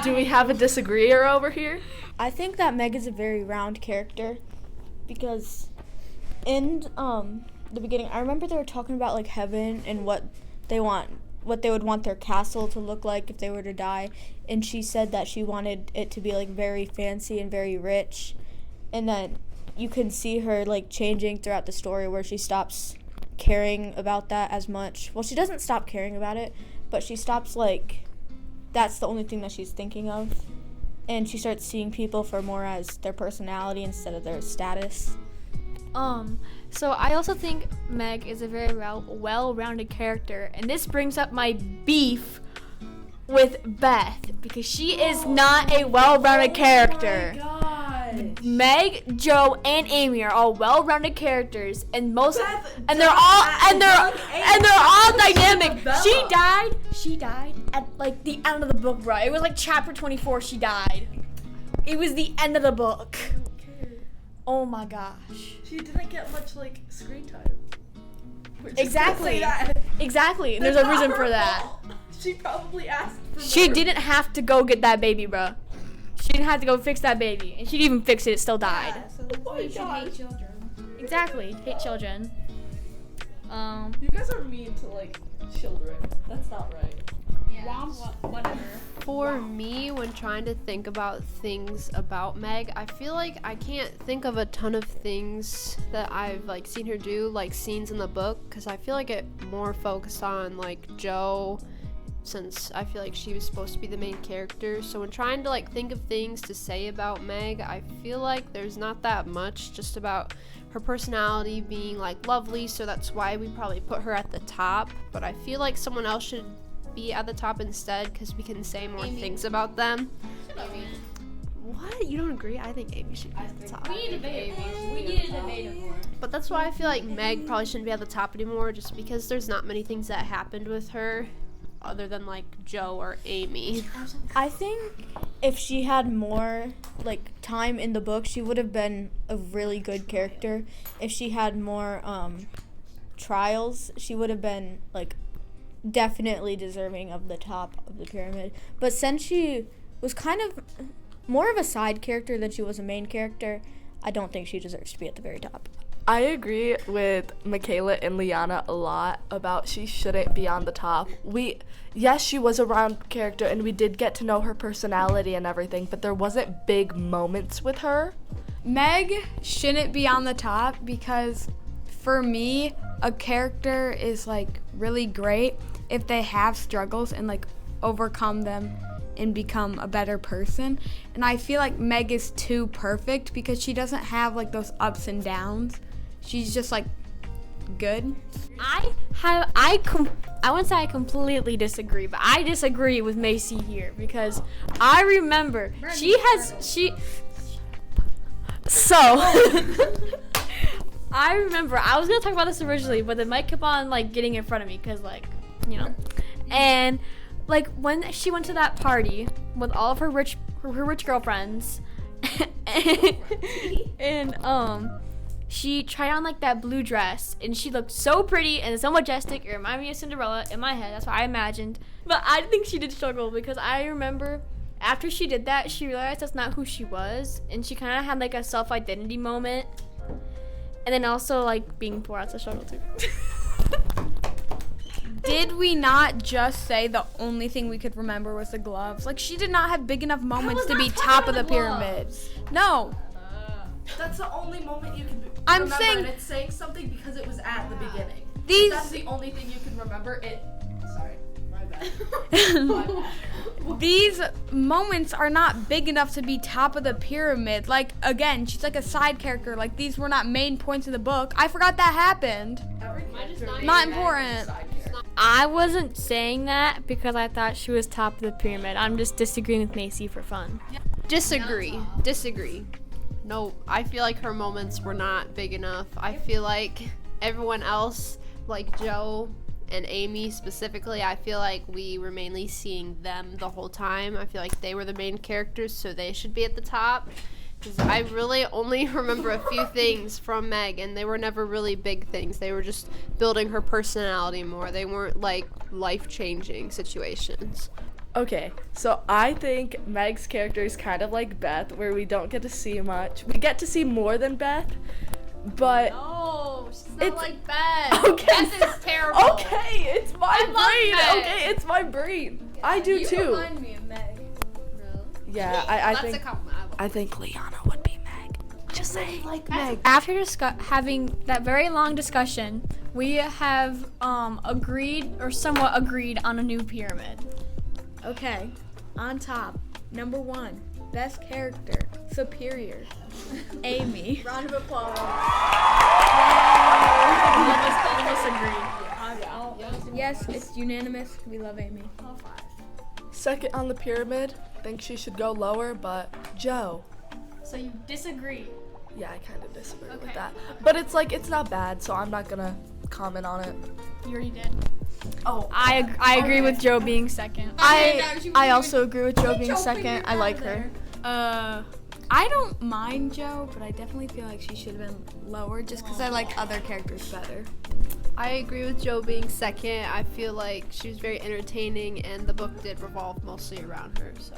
do we have a disagreeer over here? I think that Meg is a very round character because in the beginning, I remember they were talking about like heaven and what they would want their castle to look like if they were to die, and she said that she wanted it to be like very fancy and very rich. And then you can see her like changing throughout the story where she stops caring about that as much. Well, she doesn't stop caring about it, but she stops like that's the only thing that she's thinking of, and she starts seeing people for more as their personality instead of their status. So I also think Meg is a very well-rounded character, and this brings up my beef with Beth because she is not a well-rounded character. Meg, Joe, and Amy are all well-rounded characters, and they're all dynamic. She died at like the end of the book, bro. It was like chapter 24. She died. It was the end of the book. Oh my gosh. She didn't get much like screen time. Exactly. Exactly. There's a reason for that. She probably asked for She more. didn't have to go get that baby, bro. She didn't have to go fix that baby, and she didn't even fix it. It still died. Yeah, so that's why you should hate children. Exactly. Hate children. You guys are mean to like children. That's not right. Yeah. Whatever. For me, when trying to think about things about Meg, I feel like I can't think of a ton of things that I've like seen her do, like scenes in the book, because I feel like it more focused on like Joe, since I feel like she was supposed to be the main character. So when trying to like think of things to say about Meg, I feel like there's not that much, just about her personality being like lovely, so that's why we probably put her at the top. But I feel like someone else should be at the top instead, because we can say more things about them. What? You don't agree? I think Amy should be at the top. We need to debate it more. But that's why I feel like Meg probably shouldn't be at the top anymore, just because there's not many things that happened with her other than like Joe or Amy. I think if she had more like time in the book, she would have been a really good character. If she had more trials, she would have been like definitely deserving of the top of the pyramid. But since she was kind of more of a side character than she was a main character, I don't think she deserves to be at the very top. I agree with Michaela and Liana a lot about she shouldn't be on the top. Yes, she was a round character and we did get to know her personality and everything, but there wasn't big moments with her. Meg shouldn't be on the top because for me, a character is like really great if they have struggles and like overcome them and become a better person. And I feel like Meg is too perfect because she doesn't have like those ups and downs. She's just like good. I wouldn't say I completely disagree, but I disagree with Macy here because I remember I remember I was gonna talk about this originally, but the mic kept on like getting in front of me because like, you know, and like when she went to that party with all of her rich girlfriends, and she tried on like that blue dress and she looked so pretty and so majestic. It reminded me of Cinderella in my head. That's what I imagined. But I think she did struggle because I remember after she did that, she realized that's not who she was, and she kind of had like a self-identity moment. And then also like being poor, that's a struggle too. Did we not just say the only thing we could remember was the gloves? Like she did not have big enough moments to be top of the pyramid. No. That's the only moment you can I'm remember, saying- and it's saying something because it was at the beginning. These That's the only thing you can remember. Sorry, my bad. these moments are not big enough to be top of the pyramid. Like again, she's like a side character. Like these were not main points of the book. I forgot that happened. Not important. I wasn't saying that because I thought she was top of the pyramid. I'm just disagreeing with Macy for fun. Disagree. No, I feel like her moments were not big enough. I feel like everyone else, like Joe and Amy specifically, I feel like we were mainly seeing them the whole time. I feel like they were the main characters, so they should be at the top. Because I really only remember a few things from Meg, and they were never really big things. They were just building her personality more. They weren't like life-changing situations. Okay, so I think Meg's character is kind of like Beth, where we don't get to see much. We get to see more than Beth, but No, she's not It's- like Beth. Okay. Beth is terrible. okay, it's my I love brain. Meg. Okay, it's my brain. I do too. Remind me of Meg. Yeah, I That's think a compliment. I think Liana would be Meg. Just say like Meg. After having that very long discussion, we have agreed or somewhat agreed on a new pyramid. Okay, on top, number 1, best character, superior, Amy. Round of applause. All of us agreed. Yes, it's unanimous. We love Amy. Second on the pyramid, think she should go lower, but Joe. So you disagree? Yeah, I kind of disagree with Okay. that. But it's like, it's not bad, so I'm not gonna comment on it. You already did. Oh, I agree with Joe being second. I also agree with Joe being second. I like her. I don't mind Joe, but I definitely feel like she should have been lower just because I like other characters better. I agree with Joe being second. I feel like she was very entertaining, and the book did revolve mostly around her. So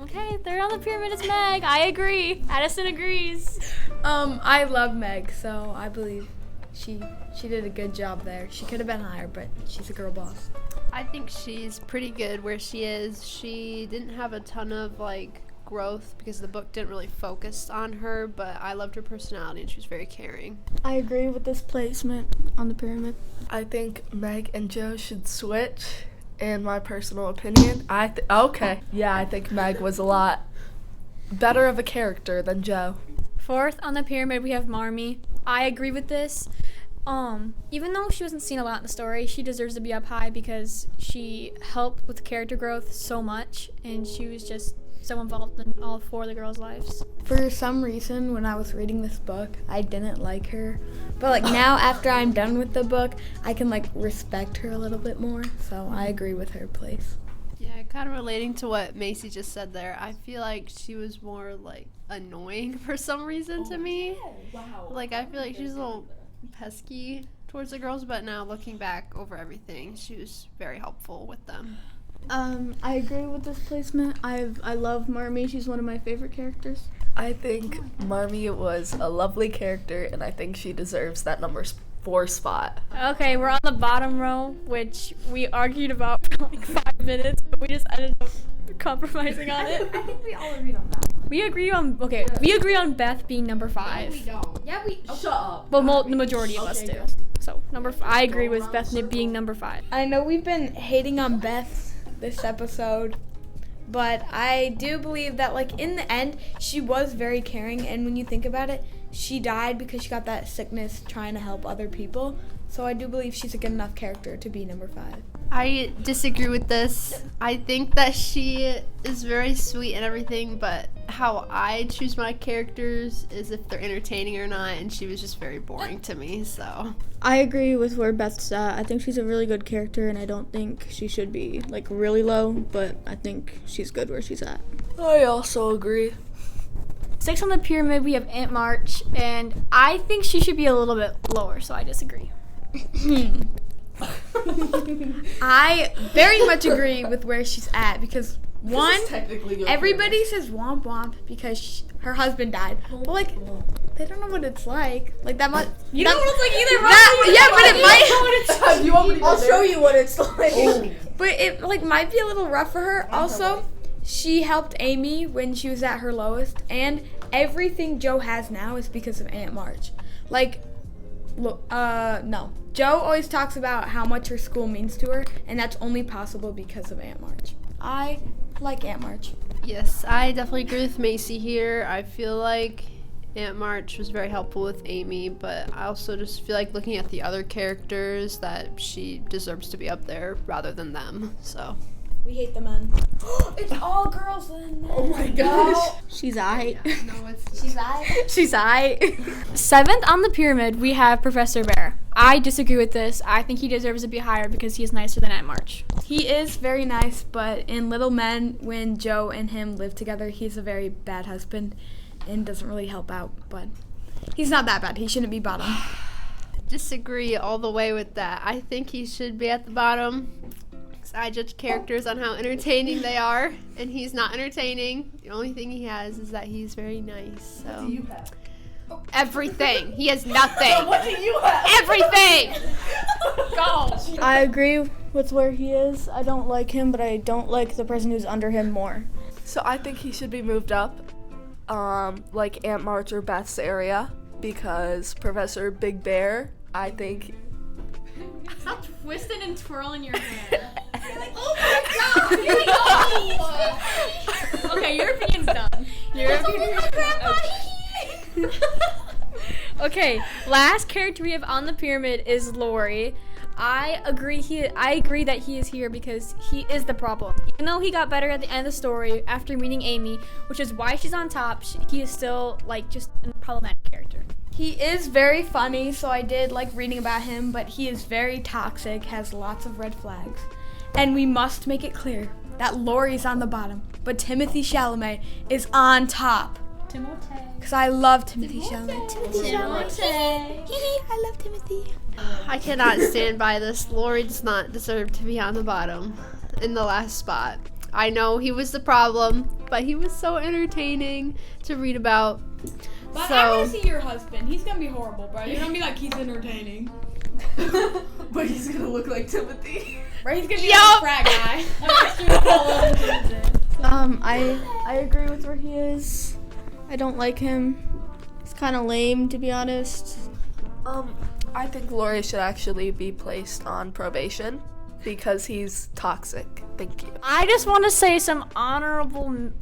Okay, third on the pyramid is Meg. I agree. Addison agrees. I love Meg, so I believe she did a good job there. She could have been higher, but she's a girl boss. I think she's pretty good where she is. She didn't have a ton of like growth because the book didn't really focus on her, but I loved her personality and she was very caring. I agree with this placement on the pyramid. I think Meg and Joe should switch, in my personal opinion. Okay. Yeah, I think Meg was a lot better of a character than Joe. Fourth on the pyramid, we have Marmee. I agree with this. Even though she wasn't seen a lot in the story, she deserves to be up high because she helped with character growth so much, and she was just so involved in all 4 of the girls' lives. For some reason, when I was reading this book, I didn't like her. But like now, after I'm done with the book, I can like respect her a little bit more. So I agree with her place. Yeah, kind of relating to what Macy just said there, I feel like she was more like annoying for some reason to me. Wow. Like I feel like she's a little pesky towards the girls, but now looking back over everything, she was very helpful with them. I agree with this placement. I love Marmee. She's one of my favorite characters. I think Marmee was a lovely character, and I think she deserves that number 4 spot. Okay, we're on the bottom row, which we argued about for like 5 minutes, but we just ended up compromising on it. I think we all agreed on that. We agree on Beth being number 5. Yeah, we. Shut up. But the majority of us do. So I agree with Beth being number 5. I know we've been hating on Beth this episode, but I do believe that like in the end she was very caring, and when you think about it, she died because she got that sickness trying to help other people. So I do believe she's a good enough character to be number 5. I disagree with this. I think that she is very sweet and everything, but how I choose my characters is if they're entertaining or not, and she was just very boring to me, so. I agree with where Beth's at. I think she's a really good character, and I don't think she should be like really low, but I think she's good where she's at. I also agree. 6 on the pyramid, we have Aunt March, and I think she should be a little bit lower, so I disagree. I very much agree with where she's at because one, everybody says womp womp because her husband died, but like they don't know what it's like. Like that much. You don't know what it's like either, right? Yeah, but it might. You want me to go I'll there? show you what it's like. But it like might be a little rough for her. Also, she helped Amy when she was at her lowest, and everything Joe has now is because of Aunt March. Like, no. Joe always talks about how much her school means to her, and that's only possible because of Aunt March. I like Aunt March. Yes, I definitely agree with Macy here. I feel like Aunt March was very helpful with Amy, but I also just feel like looking at the other characters that she deserves to be up there rather than them, so. We hate the men. It's all girls then. Oh my gosh. She's aight. No, it's She's like. She's aight. 7th on the pyramid, we have Professor Bear. I disagree with this. I think he deserves to be higher because he's nicer than Aunt March. He is very nice, but in Little Men, when Joe and him live together, he's a very bad husband and doesn't really help out, but he's not that bad. He shouldn't be bottom. disagree all the way with that. I think he should be at the bottom. I judge characters on how entertaining they are, and he's not entertaining. The only thing he has is that he's very nice. So. What do you have? Everything. He has nothing. What do you have? Everything. Go. I agree with where he is. I don't like him, but I don't like the person who's under him more. So I think he should be moved up. like Aunt March or Beth's area because Professor Big Bear, I think. Stop twisting and twirling your hair. Oh my god! Okay, your opinion's done. Okay, last character we have on the pyramid is Lori. I agree that he is here because he is the problem. Even though he got better at the end of the story after meeting Amy, which is why she's on top, he is still like just a problematic character. He is very funny, so I did like reading about him, but he is very toxic, has lots of red flags. And we must make it clear that Lori's on the bottom, but Timothy Chalamet is on top. Timothy. Because I love Timothy Chalamet. Timothy Chalamet. I love Timothy. I cannot stand by this. Lori does not deserve to be on the bottom in the last spot. I know he was the problem, but he was so entertaining to read about. But I want to see your husband. He's gonna be horrible, bro. You're gonna be like, he's entertaining. But he's gonna look like Timothy. Right? He's gonna be like a frat guy. I agree with where he is. I don't like him. He's kind of lame, to be honest. I think Lori should actually be placed on probation because he's toxic. Thank you. I just want to say some honorable mention.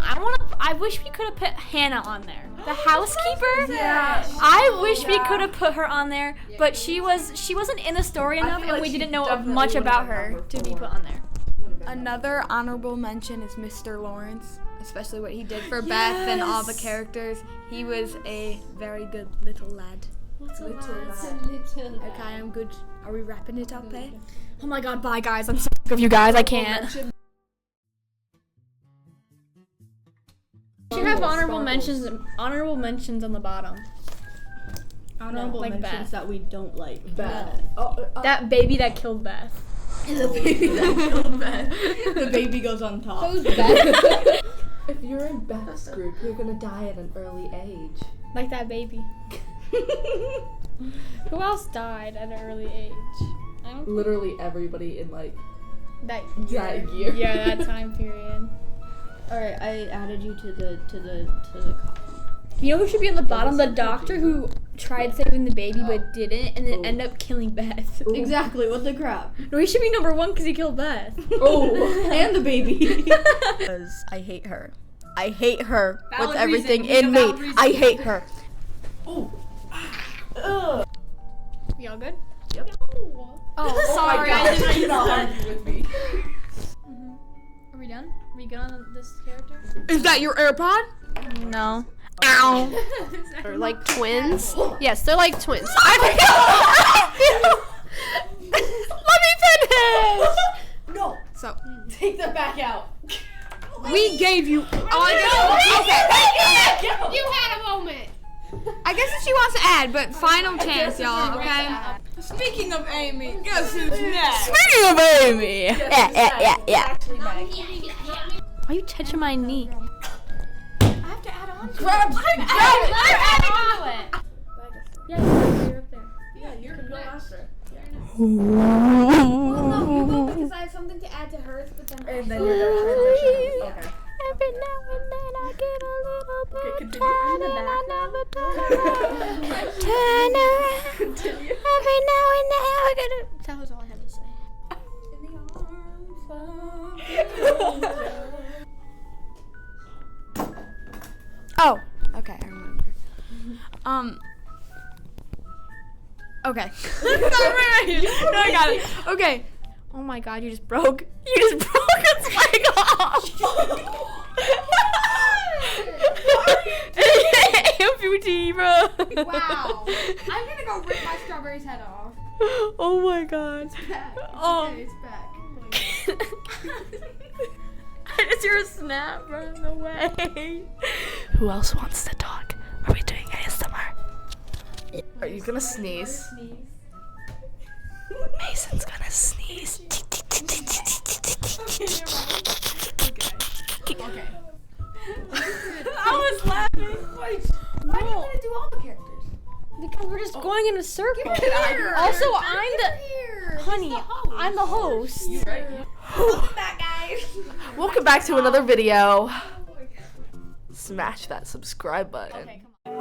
I wish we could have put Hannah on there, the housekeeper. Yeah. I wish we could have put her on there, but she wasn't in the story enough, and we didn't know much about her to be put on there. Another honorable mention is Mr. Lawrence, especially what he did for Beth and all the characters. He was a very good little lad. Okay, I'm good. Are we wrapping it up, eh? Oh my god, bye guys. I'm so sick of you guys. I can't. Should have honorable mentions on the bottom. Honorable like mentions Beth. that we don't like. Beth. That baby that killed Beth. The baby that killed Beth. The baby goes on top. If you're in Beth's group, you're gonna die at an early age. Like that baby. Who else died at an early age? I don't Literally everybody in like that that year. Yeah, that time period. All right, I added you to the. You know who should be on the bottom? The doctor who tried saving the baby but didn't, and then ended up killing Beth. Exactly. What the crap? No, he should be number 1 because he killed Beth. Oh, and the baby. Because I hate her. I hate her Valid with everything reason. in You me. need a valid reason. I hate her. Y'all good? Yep. Oh, sorry. I didn't not argue with me. Are we done? Are we good on this character? Is that your AirPod? No. Ow. They're like twins. Yes, they're like twins. Let me finish. No. So, Take that back out. we gave you. Okay. You had a moment. I guess if she wants to add, but final chance, y'all, okay? Speaking of Amy, guess who's next? Speaking of Amy. Yeah. Actually, Meg. Why are you touching my knee? I have to add on. Grab I'm adding onto it. Yeah, you're up there. Yeah, you can go after. Well, no, you go because I have something to add to hers, but then. And then you're gonna transition. Okay. Every now and then I get a little bit continue. tired and I never turn around. Continue. Every now and then I get a... That was all I had to say. Oh, okay, I remember. Okay. No, I got it. Okay. Oh my god, you just broke. You just broke its leg off. Amputee, bro. Wow. I'm gonna go rip my strawberry's head off. Oh my god. Oh. It's back. It's your snap, bro. No way. Who else wants to talk? Are we doing ASMR? Are you gonna sneeze? Mason's gonna sneeze. Okay. I was laughing. Why are you gonna do all the characters? Because we're just going in a circle. Here. Also, I'm the Here. honey. I'm the host. Welcome back, guys. Welcome back to another video. smash that subscribe button. Okay, come on.